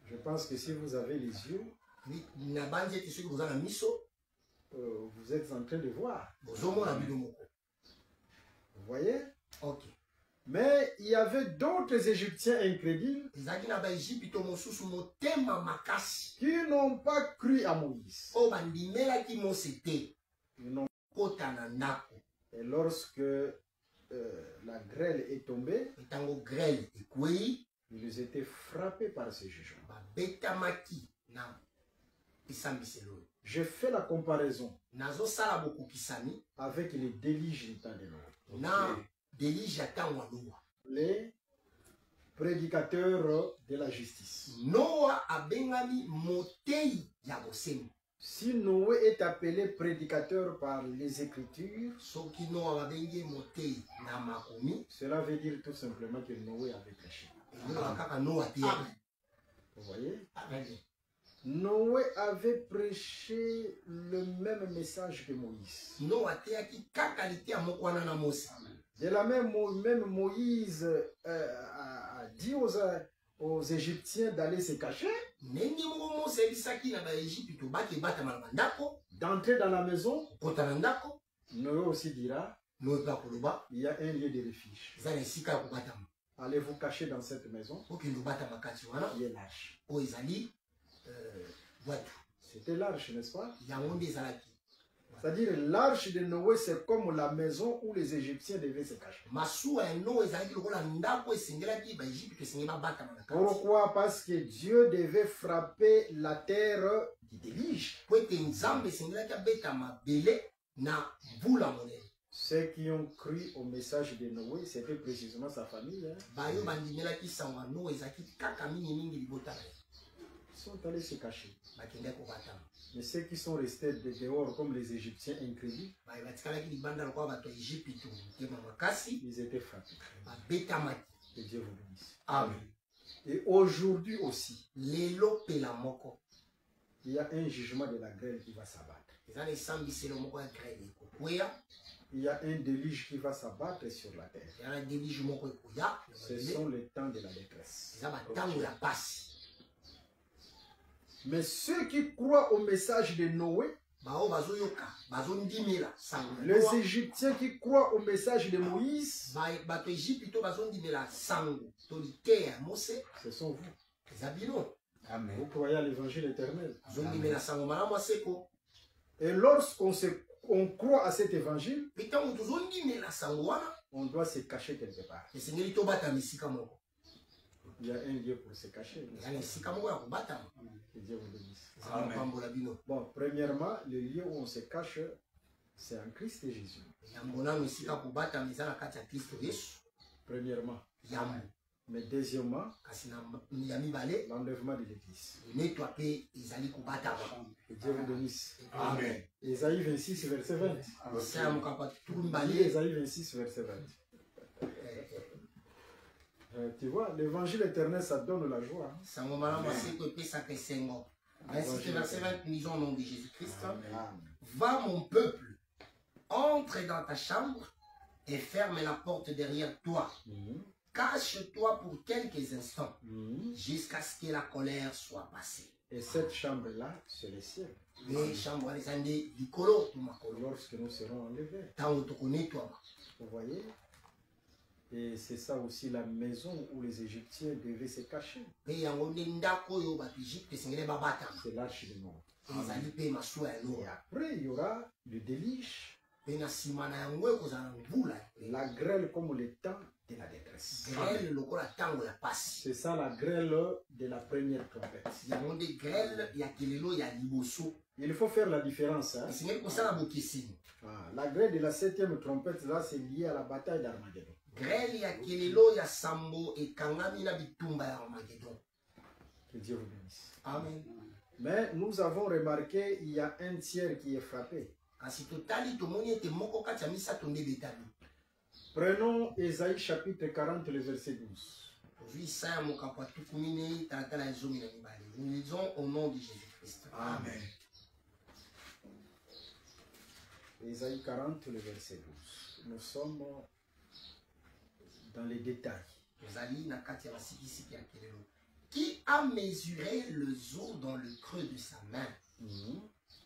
S2: Je pense que si vous avez les yeux,
S1: na bandi ete soki boza na miso,
S2: vous êtes en train de voir.
S1: bozomona bino moko.
S2: Vous voyez?
S1: Ok.
S2: Mais il y avait d'autres Égyptiens incrédules
S1: ezalaki na baegypito mosusu motema makasi
S2: qui n'ont pas cru à Moïse.
S1: oyo bandimelaki mose te
S2: Ils n'ont-
S1: kota na ndako.
S2: Et lorsque la grêle est tombée,
S1: ntango grêle ekwei,
S2: ils étaient frappés par ce jugement.
S1: babetamaki na esambiselo oyo.
S2: Je fais la comparaison
S1: nazosala bokokisani
S2: avec les déluges du temps de Noé.
S1: na delige ya ntango ya noa.
S2: Les prédicateurs de la justice.
S1: noa abengami motei ya bosembo.
S2: Si Noé est appelé prédicateur par les Écritures,
S1: soki noa babengi motei na makomi,
S2: cela veut dire tout simplement que Noé avait prêché.
S1: eloba kaka noa te yaki.
S2: Vous voyez?
S1: Amen.
S2: Noé avait prêché le même message que Moïse.
S1: noa ateyaki kaka liteya moko wana na mose.
S2: De la même Moïse a dit aux Égyptiens d'aller se cacher,
S1: ndenge moko mose ayebisaki na baegypito bakebatama na bandako,
S2: d'entrer dans la maison.
S1: kokota na ndako.
S2: Noé aussi dira,
S1: noe mpe akoloba
S2: il y a un lieu de refuge.
S1: eza na esika ya kobatama,
S2: Allez vous cacher dans cette maison
S1: okende obatama kati wana
S2: qui est l'arche.
S1: oyo ezali bwatu.
S2: C'était l'arche, n'est-ce pas?
S1: yango nde ezalaki.
S2: C'est-à-dire l'arche de Noé, c'est comme la maison où les Égyptiens devaient se cacher.
S1: masuwa ya noa ezalaki lokola ndako esengelaki baegypito esengeli babatama na kati.
S2: Pourquoi? Parce que Dieu devait frapper la terre du déluge.
S1: po ete nzambe esengelaki abeta mabele na mvula monene.
S2: Ceux qui ont cru au message de Noé, c'était précisément sa famille. Hein.
S1: bayo bandimelaki sango ya noa ezalaki kaka mingimingi libota na ye,
S2: Ils sont allés se cacher.
S1: bakendaki kobatama.
S2: Mais ceux qui sont restés dehors comme les Égyptiens incrédules,
S1: baye batikalaki libanda lokola bato ya egypito motema makasi,
S2: ils étaient frappés.
S1: babetamaki.
S2: Que Dieu vous bénisse.
S1: Amen.
S2: Et aujourd'hui aussi,
S1: lelo pela moko
S2: il y a un jugement de la grêle qui va s'abattre.
S1: eza na esambiselo moko ya grele ekokweya,
S2: Il y a un déluge qui va s'abattre sur la terre.
S1: eza na delige moko ekoya.
S2: Ce sont les temps de la détresse.
S1: eza batango ya pasi.
S2: Mais ceux qui croient au message de Noé,
S1: bao bazoyoka bazondimela sango ya
S2: les
S1: Noa,
S2: Égyptiens qui croient au message de Moïse,
S1: bato egypito bazondimela sango to liteya ya mose,
S2: ce sont vous.
S1: eza bino
S2: Vous croyez à l'évangile éternel.
S1: bazondimela sango malamu ya seko.
S2: Et lorsqu'on croit à cet évangile,
S1: mpe ntango tozondimela sango wana
S2: on doit se cacher quelque part.
S1: esengeli tobatama esika moko.
S2: Il y a un lieu pour se cacher.
S1: eza na esika moko ya kobatama.
S2: Que Dieu vous bénisse.
S1: eza na kopambola bino.
S2: Bon, premièrement, le lieu où on se cache, c'est en Christ et Jésus.
S1: yambo nano esika kobatama eza na kati ya kristo yesu.
S2: Premièrement.
S1: yambo
S2: Mais deuxièmement,
S1: kasi ya mibale
S2: l'enlèvement de l'Église.
S1: netwa mpe ezali kobatama.
S2: Que Dieu vous bénisse.
S1: Amen.
S2: Ésaïe 26, verset 20.
S1: esaya mokapa tuku
S2: Allez,
S1: mibale
S2: Ésaïe 26, verset 20. Tu vois, l'évangile éternel, ça donne la joie.
S1: Ainsi que verset 20, nous lisons au nom de Jésus-Christ.
S2: Amen.
S1: Va mon peuple, entre dans ta chambre et ferme la porte derrière toi. Cache-toi pour quelques instants jusqu'à ce que la colère soit passée.
S2: Et cette chambre-là, c'est le ciel.
S1: Lorsque
S2: nous serons enlevés. Vous voyez? Et c'est ça aussi la maison où les Égyptiens devaient se cacher. C'est l'arche de mort. Et après, il y aura le déluge. La grêle comme le temps de la détresse. C'est ça la grêle de la première trompette. Il faut faire la différence. Hein? La grêle de la 7e trompette, là, c'est lié à la bataille d'Armageddon. Que Dieu vous bénisse.
S1: Amen.
S2: Mais nous avons remarqué qu'il y a un tiers qui est frappé. Prenons Ésaïe chapitre 40, le verset 12.
S1: Nous lisons au nom de Jésus-Christ.
S2: Amen. Ésaïe 40, le verset 12. Nous sommes dans les détails.
S1: Qui a mesuré les eaux dans le creux de sa main,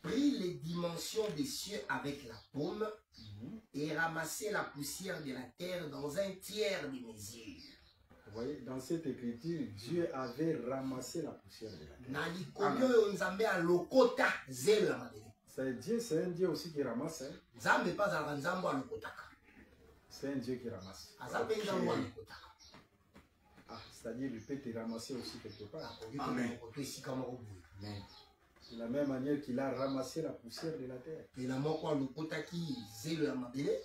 S1: pris les dimensions des cieux avec la paume et ramassé la poussière de la terre dans un tiers de mesure.
S2: Vous voyez, dans cette écriture, Dieu avait ramassé la poussière de la terre. Dieu, c'est un Dieu aussi qui ramasse. Hein? C'est un Dieu qui ramasse. C'est-à-dire qu'il peut te ramasser aussi quelque part.
S1: Amen.
S2: Mais de la même manière qu'il a ramassé la poussière de la terre.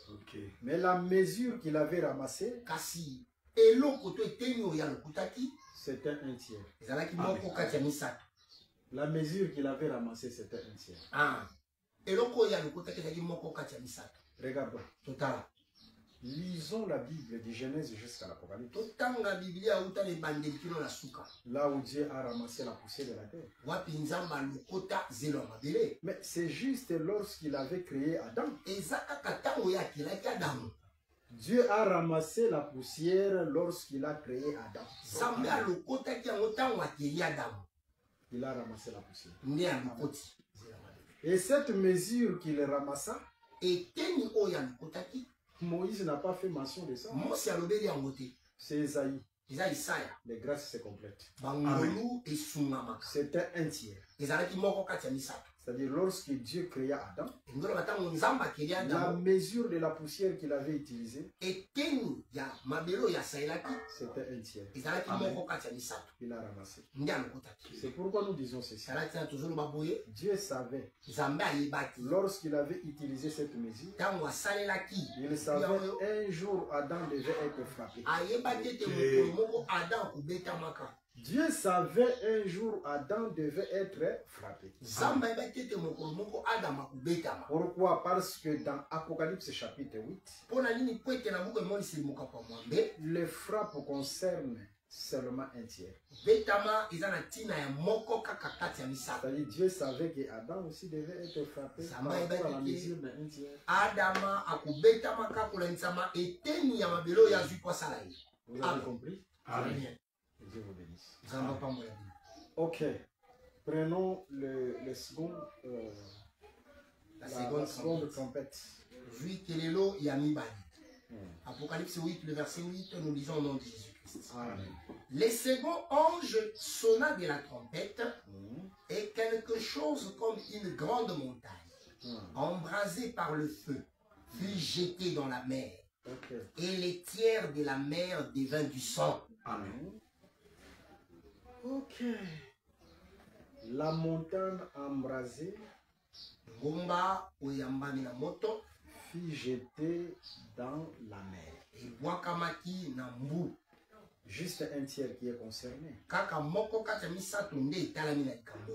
S1: Okay.
S2: Mais la mesure qu'il avait ramassée, c'était un tiers. La mesure qu'il avait ramassée, c'était un tiers. Regardons. Lisons la Bible de Genèse jusqu'à l'Apocalypse. Là où Dieu a ramassé la poussière de la terre. Mais c'est juste lorsqu'il avait créé Adam. Dieu a ramassé la poussière lorsqu'il a créé Adam. Il a ramassé la poussière. Et cette mesure qu'il ramassa, Moïse n'a pas fait mention de ça. C'est Esaïe. Les grâces se complètent. C'était un tiers. C'est-à-dire lorsque Dieu créa Adam, la mesure de la poussière qu'il avait utilisée, c'était un tiers. Il a ramassé. C'est pourquoi nous disons ceci. Dieu savait, lorsqu'il avait utilisé cette mesure, il savait un jour Adam devait être frappé. Dieu savait un jour Adam devait être frappé. Pourquoi? Parce que dans Apocalypse chapitre 8, les frappes concernent seulement un tiers. C'est-à-dire Dieu savait que Adam aussi devait être frappé par rapport à la mesure d'un tiers. Vous avez compris?
S1: Amen.
S2: Dieu vous bénisse.
S1: Ok.
S2: Prenons le second, la seconde trompette.
S1: Apocalypse 8, le verset 8, nous lisons au nom de Jésus-Christ.
S2: Amen.
S1: Le second ange sonna de la trompette et quelque chose comme une grande montagne, embrasée par le feu, fut jetée dans la mer. Et les tiers de la mer devint du sang.
S2: Amen. Ok. La montagne embrasée fut jetée dans la mer. Juste un tiers qui est concerné.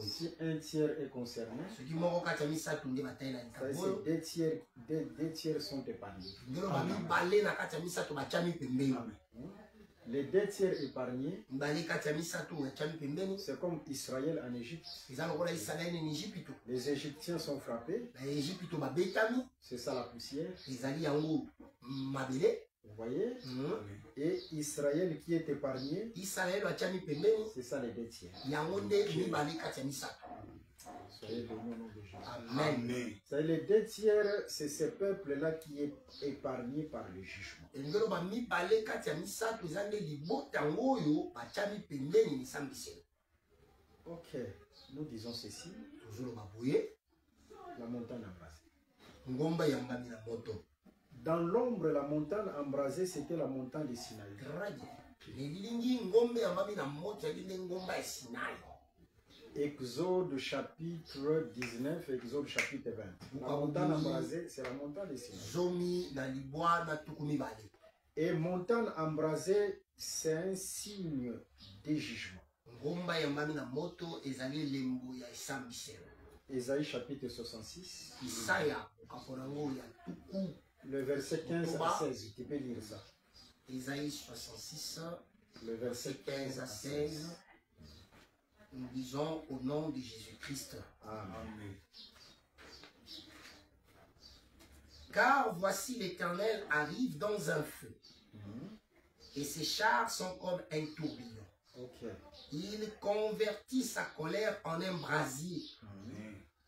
S2: Si un tiers est concerné, deux tiers sont épargnés.
S1: Amen.
S2: Les 2 tiers épargnés,
S1: mbale kati ya misato etiami pembeni
S2: c'est comme Israël en Égypte.
S1: eza lokola Israeli na Ejipito.
S2: Les Égyptiens sont frappés,
S1: Na Ejipito babetami
S2: c'est ça la poussière,
S1: ezali yango mabele.
S2: vous voyez. Et Israël qui est épargné,
S1: Israeli atiami pembeni
S2: c'est ça les 2 tiers.
S1: yango nde mibale kati ya misato.
S2: Soyez bénis au nom de Jésus.
S1: Amen.
S2: C'est les 2 tiers, c'est ce peuple-là qui est épargné par le jugement.
S1: Engelo ba mibale kati ya misato eza nde libota yango oyo batiami pembeni misambiselo.
S2: Ok, nous disons ceci,
S1: Tozoloba boye
S2: la montagne embrasée.
S1: ngomba yambami na moto.
S2: Dans l'ombre, la montagne embrasée, c'était la montagne de Sinaï.
S1: Très bien. Nelilingi ngombe yambami na moto yali nde ngomba ya Sinai.
S2: Exode chapitre 19, Exode chapitre 20. La montagne embrasée, c'est la montagne de Sinaï.
S1: Zomi na libwa na tuku mibale.
S2: Et montagne embrasée, c'est un signe de jugement.
S1: Ngomba yambami na moto ezali elembo ya esambiselo.
S2: Ésaïe chapitre 66.
S1: Isaya okapona ngo ya tuku.
S2: Le verset 15 à 16, tu peux lire ça.
S1: Isaïe 66,
S2: Le verset
S1: 15 à 16. Nous disons au nom de Jésus-Christ.
S2: Amen.
S1: Car voici l'Éternel arrive dans un feu, et ses chars sont comme un tourbillon.
S2: Ok.
S1: Il convertit sa colère en un brasier,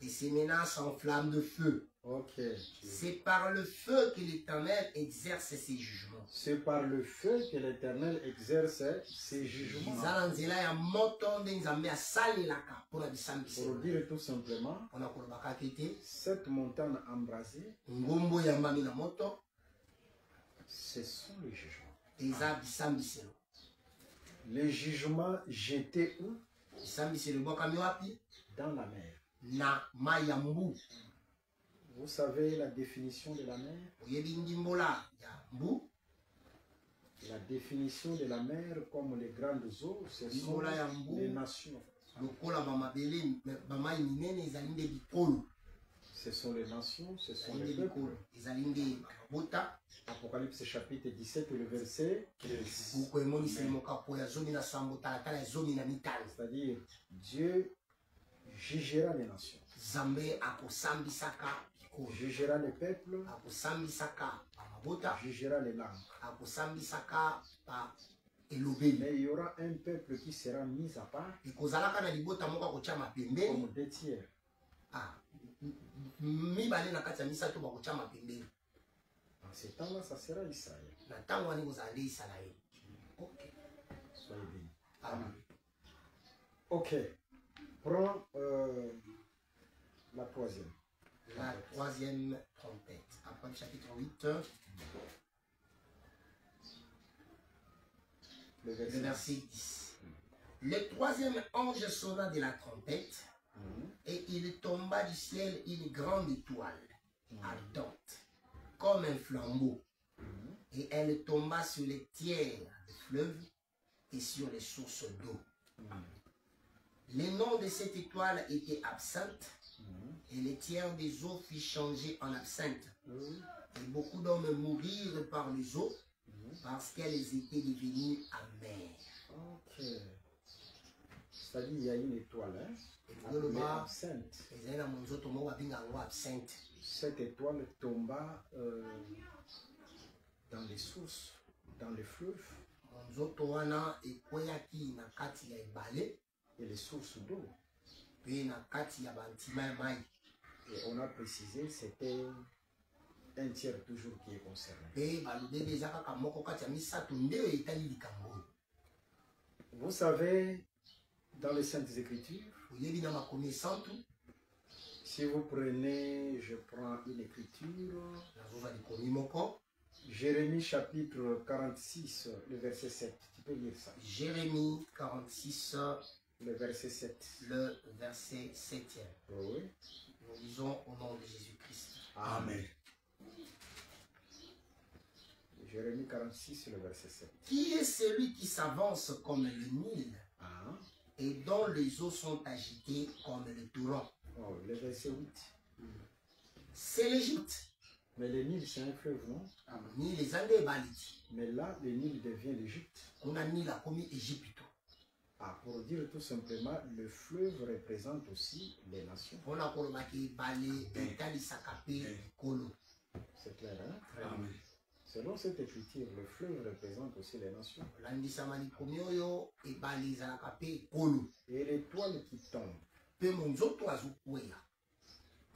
S1: et ses menaces en flammes de feu.
S2: Ok.
S1: C'est par le feu que l'Éternel exerce ses jugements.
S2: C'est par le feu que l'Éternel exerce ses jugements.
S1: Eza na nzela ya moto nde Nzambe asalelaka mpona
S2: Pour
S1: bisambiselo.
S2: dire tout simplement,
S1: Mpona kolobaka ete
S2: cette montagne embrasée,
S1: ngombo eyambami na moto
S2: ce sont les jugements.
S1: eza bisambiselo.
S2: Les jugements jetés où?
S1: Bisambiselo ebwakami wapi?
S2: Dans la mer.
S1: Na mai ya mbu.
S2: Vous savez la définition de la mer?
S1: Oyebi ndimbola ya mbu.
S2: La définition de la mer comme les grandes eaux, ce sont les nations.
S1: Lokola bamabele bamai minene ezali nde bikolo.
S2: Ce sont les nations, ce sont
S1: Ezali
S2: les
S1: nde
S2: peuples.
S1: bikolo. Ezali nde bamabota.
S2: Apocalypse chapitre 17, le verset 15.
S1: Buku emoniseli mokapo ya zomi na sambo talatala ya zomi na mitano.
S2: C'est-à-dire, Dieu jugera les nations,
S1: Nzambe akosambisaka bikolo.
S2: jugera les peuples,
S1: Akosambisaka bamabota.
S2: jugera les langues.
S1: Akosambisaka ba elobeli.
S2: Mais il y aura un peuple qui sera mis à part
S1: Ekozalaka na libota moko akotiama pembeni.
S2: comme 2 tiers.
S1: Ah, mibale na kati ya misato bakotiama pembeni.
S2: En ce temps-là, ça sera Israël.
S1: Na ntango wana ekozala nde Israeli. Ok.
S2: Soyez bénis.
S1: Amen.
S2: Ok. Prends la troisième.
S1: La troisième trompette. Après le chapitre 8,
S2: Le
S1: le
S2: verset.
S1: verset 10. Le troisième ange sonna de la trompette, et il tomba du ciel une grande étoile ardente, comme un flambeau. Et elle tomba sur les tiers du fleuve et sur les sources d'eau. Les noms de cette étoile étaient absinthe, et les tiers des eaux furent changés en absinthe. Et beaucoup d'hommes mourirent par les eaux, parce qu'elles étaient devenues amères.
S2: Ok. C'est-à-dire, il y a une étoile, hein?
S1: Le
S2: Mais
S1: bas,
S2: absinthe.
S1: ezali na monzoto moko babengaka yango absinthe.
S2: Cette étoile tomba dans les sources, dans les fleuves
S1: Monzoto wana ekweyaki na kati ya ebale
S2: et les sources d'eau.
S1: mpe na kati ya bantima ya mai.
S2: Et on a précisé, c'était un tiers toujours qui est concerné.
S1: Mpe balobeli eza kaka moko kati ya misato nde oyo etali likambo oyo.
S2: Vous savez, dans les Saintes Écritures,
S1: Oyebi na makomi esantu,
S2: si vous prenez, je prends une écriture,
S1: nazozwa likomi moko.
S2: Jérémie chapitre 46, le verset 7. Tu peux lire ça.
S1: Jérémie 46,
S2: Le verset 7.
S1: le verset 7e.
S2: Oui.
S1: Nous lisons au nom de Jésus-Christ.
S2: Amen. Jérémie 46, le verset 7.
S1: Qui est celui qui s'avance comme le Nil
S2: Ah.
S1: et dont les eaux sont agitées comme le torrent?
S2: Oh, le verset 8.
S1: C'est l'Égypte,
S2: Mais le Nil, c'est un fleuve, non?
S1: Ni les Andes baliti.
S2: Mais là, le Nil devient l'Égypte.
S1: On a ni la commis Égypte.
S2: Ah, pour dire tout simplement, le fleuve représente aussi les nations.
S1: On a colomaki balé Itali Sakape Kolo.
S2: C'est clair, hein? Selon cette écriture, le fleuve représente aussi les nations.
S1: Landisamani komioyo e bali Sakape Kolo.
S2: Et l'étoile qui tombe,
S1: Pe monzoto azukwea.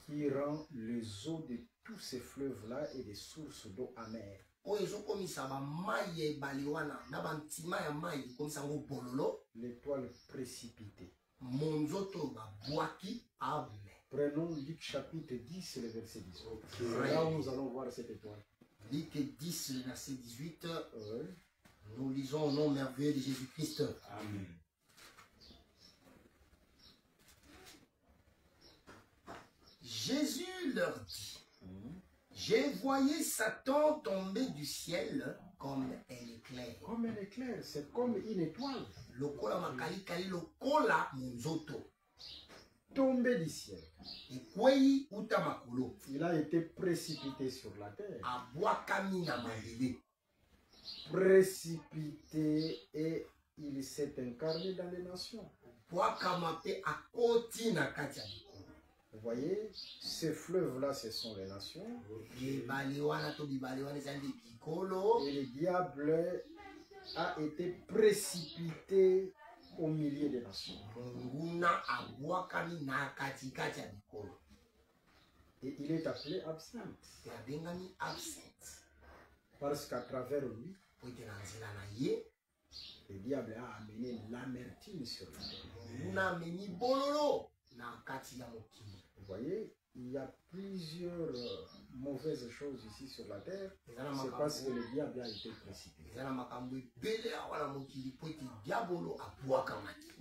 S2: qui rend les eaux de tous ces fleuves-là et des sources d'eau amères.
S1: Oyo komisa ba maye bali wana na bantima ya mayi komisa ngo bololo.
S2: L'étoile précipitée.
S1: Monzoto ba boaki ame.
S2: Prenons Luc chapitre 10, le verset 18. C'est là où nous allons voir cette étoile.
S1: Luc 10, le verset 18.
S2: Ouais.
S1: Nous lisons au nom merveilleux de Jésus-Christ.
S3: Amen.
S1: Jésus leur dit, j'ai voyé Satan tomber du ciel comme un éclair.
S2: Comme un éclair, c'est comme une étoile
S1: Lokola makali kali lokola monzoto.
S2: tombée du ciel.
S1: Ekwei uta makolo.
S2: Il a été précipité sur la terre.
S1: Abwakami na mabele.
S2: Précipité et il s'est incarné dans les nations.
S1: Bwakama pe akoti na kati ya bikolo.
S2: Vous voyez, ces fleuves-là, ce sont les nations.
S1: Bibale wana to bibale wana ezali bikolo.
S2: Et le diable a été précipité au milieu des nations.
S1: Nguna abwakami na kati kati ya bikolo.
S2: Et il est appelé absinthe.
S1: Yabengami absent.
S2: Parce qu'à travers lui,
S1: Po ete na nzela na ye.
S2: le diable a amené l'amertume sur la terre.
S1: Nguna amemi bololo na kati ya mokili.
S2: Vous voyez, il y a plusieurs mauvaises choses ici sur la terre. C'est parce que le diable a été précipité.
S1: Ezana makambo ebele awa na mokili po ete diabolo abwakamaki.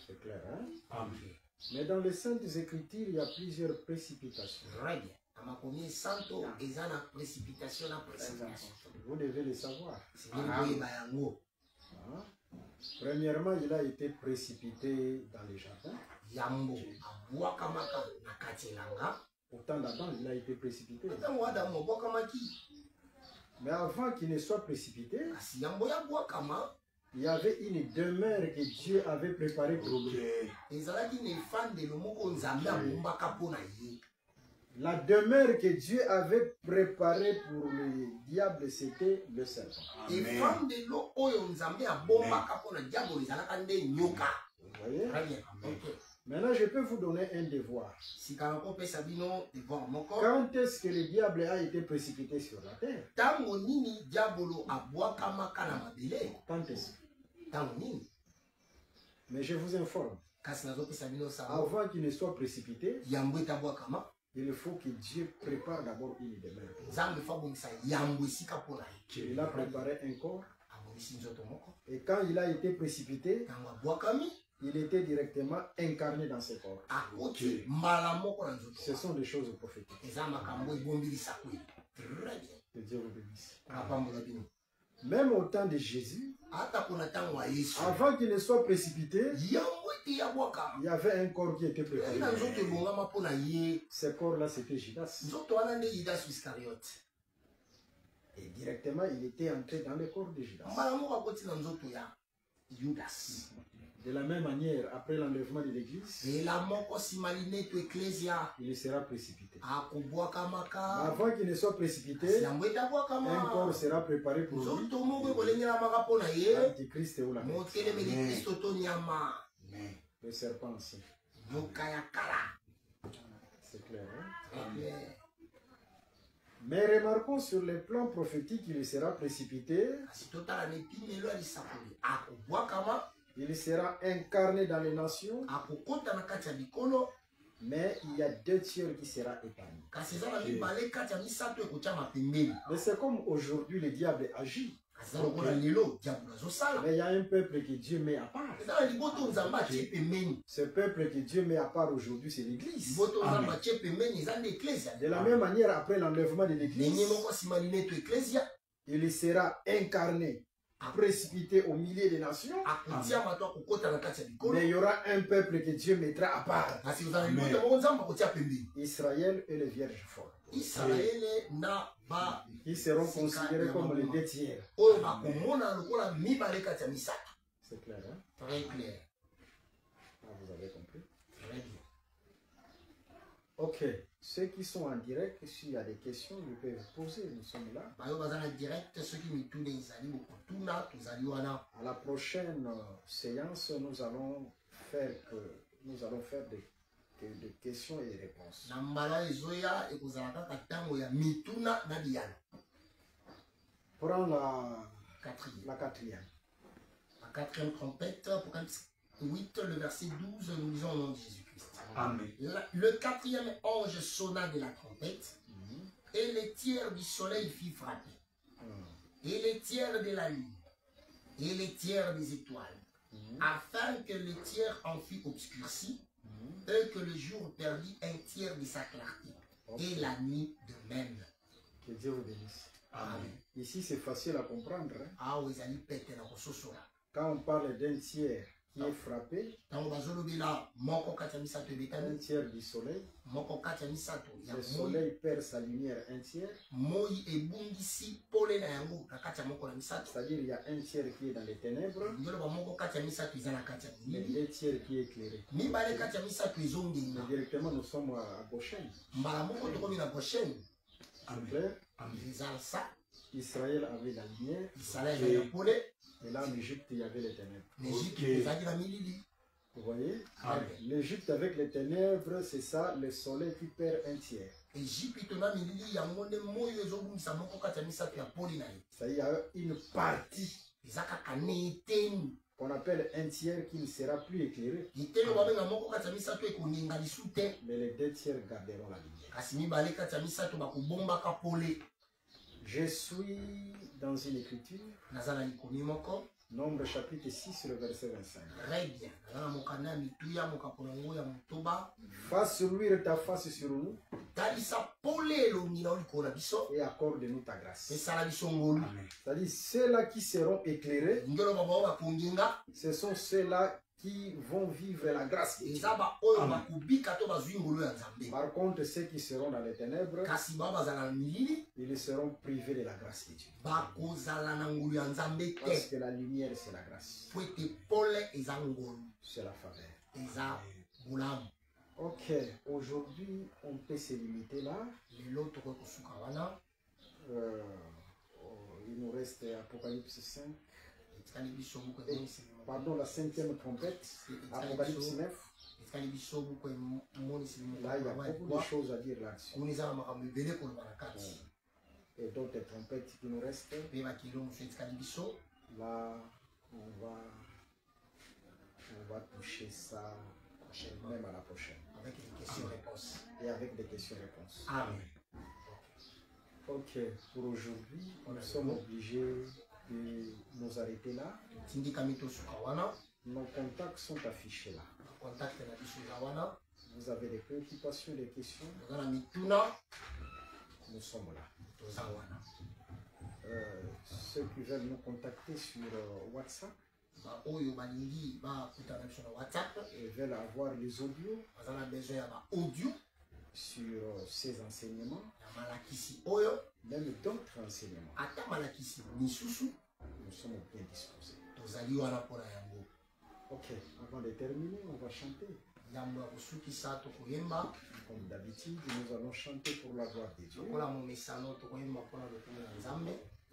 S2: C'est clair, hein?
S3: Amen.
S2: Mais dans les Saintes Écritures, il y a plusieurs précipitations.
S1: Très bien. Na makomi santo eza na précipitation na précipitation.
S2: Vous devez le savoir.
S1: Singeli koyeba yango.
S2: Hein? Premièrement, il a été précipité dans les jardins.
S1: Yambo abwakamaka na kati elanga.
S2: Au temps d'Adam, il a été précipité.
S1: Ntango adamu abwakamaki.
S2: Mais avant qu'il ne soit précipité,
S1: Kasi yambo yabwakama
S2: il y avait une demeure que Dieu avait préparée pour lui.
S1: ezalaki na efandelo moko nzambe abombaka mpo na ye.
S2: La demeure que Dieu avait préparée pour le diable, c'était le serpent.
S1: Efandelo oyo nzambe abombaka mpo na diabolo ezalaka nde nyoka.
S2: Vous voyez?
S1: Très bien. Ok.
S2: Maintenant, je peux vous donner un devoir.
S1: Sika nakopesa bino devoir moko.
S2: Quand est-ce que le diable a été précipité sur la terre?
S1: Tango nini diabolo abwakamaka na mabele?
S2: Quand est-ce?
S1: Tango nini?
S2: Mais je vous informe,
S1: Kasi nazopesa bino sango.
S2: avant qu'il ne soit précipité,
S1: Yambo etabwakama.
S2: il faut que Dieu prépare d'abord une demeure.
S1: Nzambe fa bongisa yambo esika mpo na ye.
S2: Il a préparé un corps,
S1: Abongisi nzoto moko.
S2: et quand il a été précipité,
S1: Tango abwakami.
S2: il était directement incarné dans ce corps.
S1: Akoti mbala moko na nzoto.
S2: Ce sont des choses prophétiques.
S1: Eza makambo ebombilisa kwe. Très bien.
S2: Que Dieu vous bénisse.
S1: Kapambola bino.
S2: Même au temps de Jésus,
S1: Ata kuna tango ya Yesu.
S2: avant qu'il ne soit précipité,
S1: Yambo ete yabwakama.
S2: il y avait un corps qui était préparé.
S1: Na nzoto ebongama mpo na ye.
S2: Ce corps-là, c'était Judas.
S1: Nzoto wana nde Judas Iscariote.
S2: Et directement, il était entré dans le corps de Judas.
S1: Mbala moko akoti na nzoto ya Judas.
S2: De la même manière, après l'enlèvement de l'église,
S1: Ela moko simaline to ecclesia.
S2: il sera précipité.
S1: Akobwakamaka.
S2: Avant qu'il ne soit précipité,
S1: Yambo
S2: un corps
S1: etabwakama.
S2: sera préparé pour lui.
S1: Nzoto moko ekolengelamaka mpo na ye.
S2: L'antichrist ou la bête.
S1: Motelemeli Kristo to nyama.
S2: Le serpent aussi.
S1: Nyoka ya kala.
S2: C'est clair, hein?
S1: Très bien.
S2: Mais remarquons sur le plan prophétique, il sera précipité,
S1: Kasi totala na epimelo ya lisakoli. Akobwakama.
S2: il sera incarné dans les nations,
S1: Akokota na kati ya bikolo.
S2: mais il y a 2 tiers qui sera épargné.
S1: Kasi eza na mibale kati ya misato ekotiama pembeni.
S2: Mais c'est comme aujourd'hui le diable agit.
S1: Kasi eza lokola lelo diabolo azosala.
S2: Mais il y a un peuple que Dieu met à part.
S1: Eza na liboto nzambe atie pembeni.
S2: Ce peuple que Dieu met à part aujourd'hui, c'est l'église.
S1: Liboto nzambe atie pembeni eza nde eklesia.
S2: De la même manière, après l'enlèvement de l'église,
S1: Ndenge moko simaline to eklesia.
S2: il sera incarné, précipité au milieu des nations.
S1: Akotiama to akokota na kati ya bikolo.
S2: Mais il y aura un peuple que Dieu mettra à part.
S1: Kasi eza na liboto moko nzambe akotia pembeni.
S2: Israël et les vierges folles.
S1: Israele na
S2: qui seront considérés comme les 2 tiers. C'est clair, hein?
S1: Très clair.
S2: Ah, vous avez compris?
S1: Très bien.
S2: Ok. Ceux qui sont en direct, s'il y a des questions, ils peuvent poser. Nous sommes là.
S1: À
S2: la prochaine séance, nous allons faire des questions et des réponses. Prends la quatrième.
S1: La quatrième trompette, Apocalypse 8, le verset 12, nous lisons au nom de Jésus-Christ.
S3: Amen.
S1: Le quatrième ange sonna de la trompette, et les tiers du soleil fit frapper, et les tiers de la lune, et les tiers des étoiles, afin que le tiers en fût obscurci, et que le jour perdit un tiers de sa clarté, et la nuit de même.
S2: Que Dieu vous bénisse.
S1: Amen.
S2: Ici, c'est facile à comprendre. Hein?
S1: Ah, oui, ils pète.
S2: Quand on parle d'un tiers qui est frappé, un tiers du soleil, le soleil perd sa lumière un tiers, c'est-à-dire il y a un tiers qui est dans les ténèbres, et 2 tiers qui est éclairé. Mais directement, nous sommes à Goshen. C'est clair? Israël avait la lumière. Et là, en Égypte, il y avait les ténèbres. Vous voyez? L'Égypte avec les ténèbres, c'est ça, le soleil qui perd un tiers. Ça y a une partie qu'on appelle un tiers qui ne sera plus éclairé. Mais les 2 tiers garderont la lumière. Je suis dans une écriture. Nombre chapitre 6, le verset 25.
S1: Très bien.
S2: Fasse luire ta face sur nous et accorde-nous ta grâce. C'est-à-dire ceux-là qui seront éclairés, ce sont ceux-là qui vont vivre la grâce de Dieu. Par contre, ceux qui seront dans les ténèbres, ils seront privés de la grâce de Dieu. Parce que la lumière, c'est la grâce. C'est la faveur. Ok, aujourd'hui, on peut se limiter là. Il nous reste Apocalypse 5. Pardon, la 5e trompette, Apocalypse 9. Là, il y a beaucoup de choses à dire là-dessus. Et d'autres trompettes qui nous restent. Là, on va toucher ça même à la prochaine.
S1: Avec des questions-réponses.
S2: Et avec des questions-réponses.
S1: Amen.
S2: Ok, pour aujourd'hui, nous sommes obligés de nous arrêter là. Nos contacts sont affichés là. Vous avez des préoccupations, des questions? Nous sommes là. Ceux qui veulent nous contacter sur WhatsApp et veulent avoir les audios sur ces enseignements, même d'autres enseignements, nous sommes bien disposés. Ok, avant de terminer, on va chanter. Comme d'habitude, nous allons chanter pour la gloire de Dieu.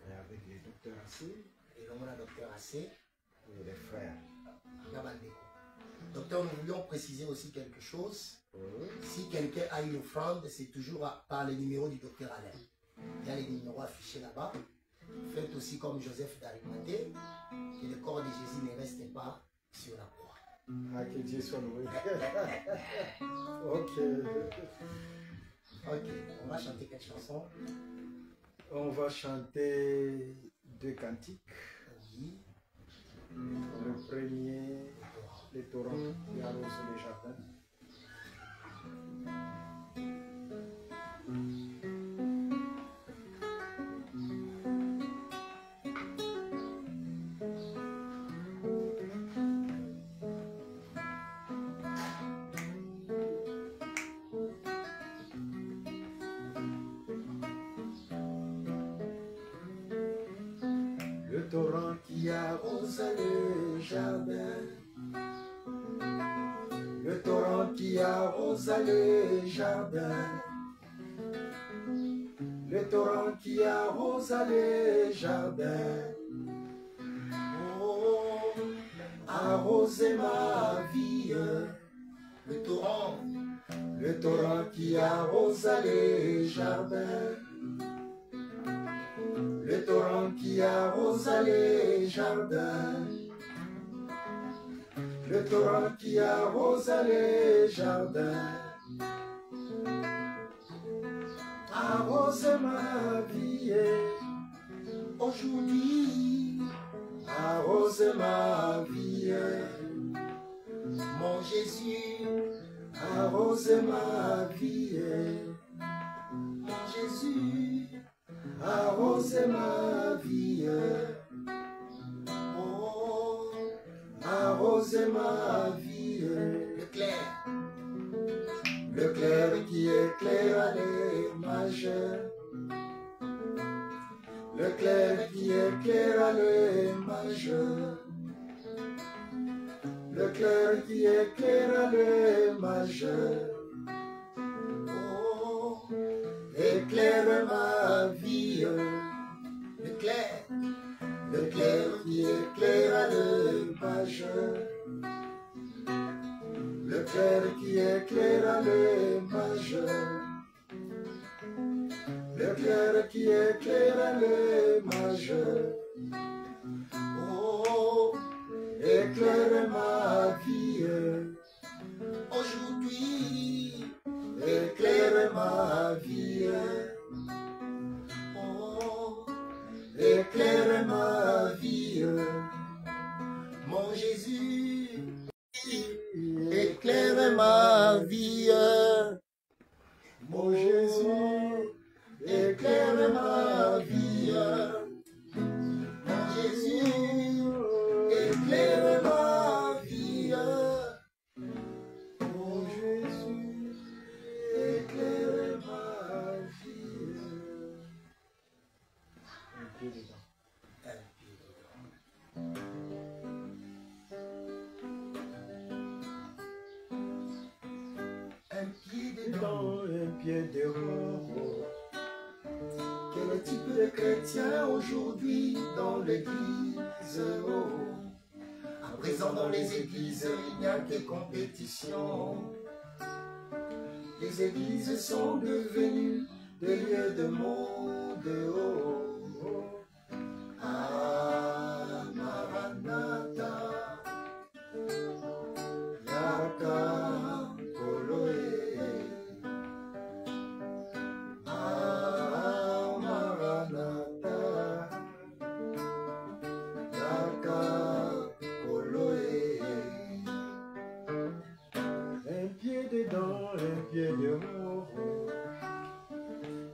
S2: Et avec les docteurs AC et les frères.
S1: Docteur, nous voulions préciser aussi quelque chose. Si quelqu'un a une offrande, c'est toujours par le numéro du docteur Alain. Il y a les numéros affichés là-bas. Faites aussi comme Joseph d'Arimathée, que le corps de Jésus ne reste pas sur la croix.
S2: Ah, que Dieu soit loué. Ok.
S1: Ok, on va chanter quelle chanson?
S2: On va chanter 2 cantiques.
S1: Oui.
S2: Le premier, les torrents qui arrosent les jardins.
S3: torrent qui arrose les jardins. Le torrent qui arrose les jardins. Le torrent qui arrose les jardins. Oh, arrosez ma vie. Le torrent qui arrose les jardins. Le torrent qui arrose les jardins. Le torrent qui arrose les jardins. Arrose ma vie aujourd'hui. Arrose ma vie.
S1: Mon Jésus,
S3: Arrose ma vie.
S1: mon Jésus,
S3: Arrose ma vie.
S1: oh,
S3: Arrose ma vie.
S1: le clair,
S3: Le clair qui éclaire les mages. Le clair qui éclaire les mages. Le clair qui éclaire les mages.
S1: oh,
S3: Éclaire ma vie.
S1: le clair,
S3: Le clair qui éclaire les mages. Le clair qui éclaire les mages. Le clair qui éclaire les mages.
S1: oh,
S3: Éclaire ma vie.
S1: aujourd'hui,
S3: Éclaire ma vie.
S1: oh,
S3: Éclaire ma vie.
S1: mon Jésus, éclaire ma vie,
S3: Mon Jésus, éclaire ma vie.
S1: mon Jésus, éclaire ma vie,
S3: Mon Jésus, éclaire ma vie.
S2: Un pied dedans.
S1: un pied dedans.
S3: Dans un pied dehors. Quel type de chrétien aujourd'hui dans l'église? Oh.
S1: À présent dans les églises, il n'y a que compétition.
S3: Les églises sont devenues des lieux de monde. Oh, oh. Ah, Maranatha, Yaka, Koloe. Ah, Maranatha, Yaka, Koloe. Un pied dedans, un pied dehors.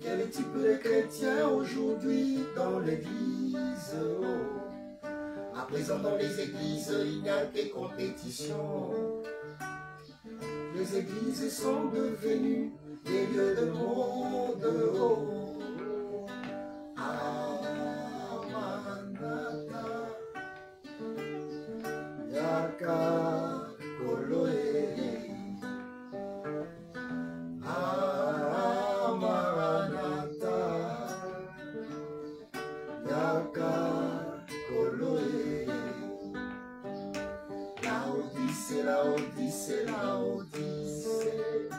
S3: Quel type de chrétien aujourd'hui dans l'église? Oh.
S1: À présent dans les églises, il n'y a que compétition.
S3: Les églises sont devenues des lieux de monde. Oh. Ah, Maranatha, Yaka, Koloe. Ah, Maranatha, Yaka, Koloe. La Odyssée, la Odyssée, la Odyssée.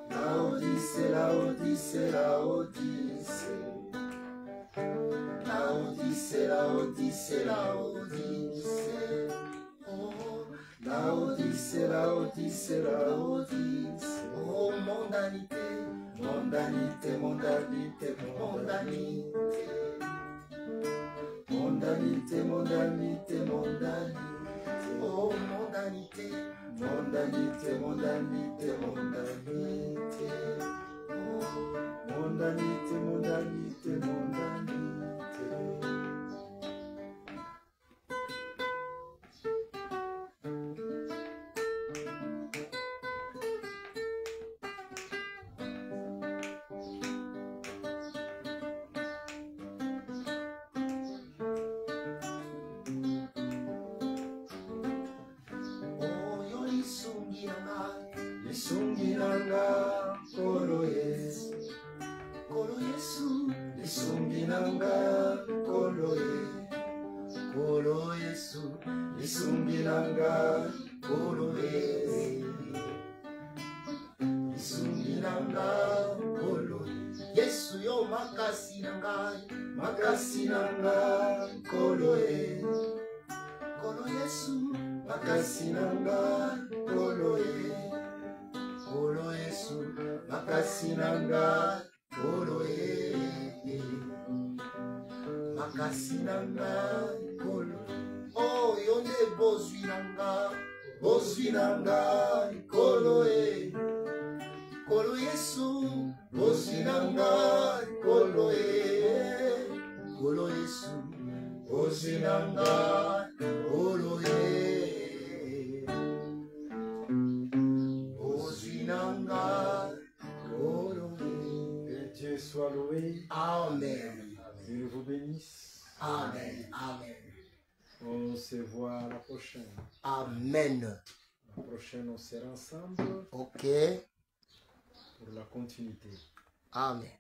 S3: La Odyssée, la Odyssée, la Odyssée. La Odyssée, la Odyssée, la Odyssée.
S1: Oh,
S3: La Odyssée, la Odyssée, la Odyssée.
S1: oh, mondanité,
S3: Mondanité, mondanité, mondanité.
S1: mondanité,
S3: Mondanité, mondanité, mondanité.
S1: oh, mondanité,
S3: Mondanité, mondanité, mondanité.
S1: oh,
S3: Mondanité, mondanité, mondanité.
S1: Yesu, lisumbi nanga, koloe. Lisumbi nanga, koloe. Yesu yo makasi nanga, koloe. Kolo Yesu, makasi nanga, koloe. Kolo Yesu, makasi nanga, koloe. Makasi nanga, kolo. Oh, yonde bozwi nanga, koloe. Kolo Yesu, bozwi nanga, koloe. Kolo Yesu, bozwi nanga, koloe. Bozwi nanga, koloe.
S2: Que Dieu soit loué.
S1: Amen.
S2: Dieu vous bénisse.
S1: Amen. Amen.
S2: On se voit la prochaine.
S1: Amen.
S2: La prochaine, on sera ensemble
S1: Ok.
S2: pour la continuité.
S1: Amen.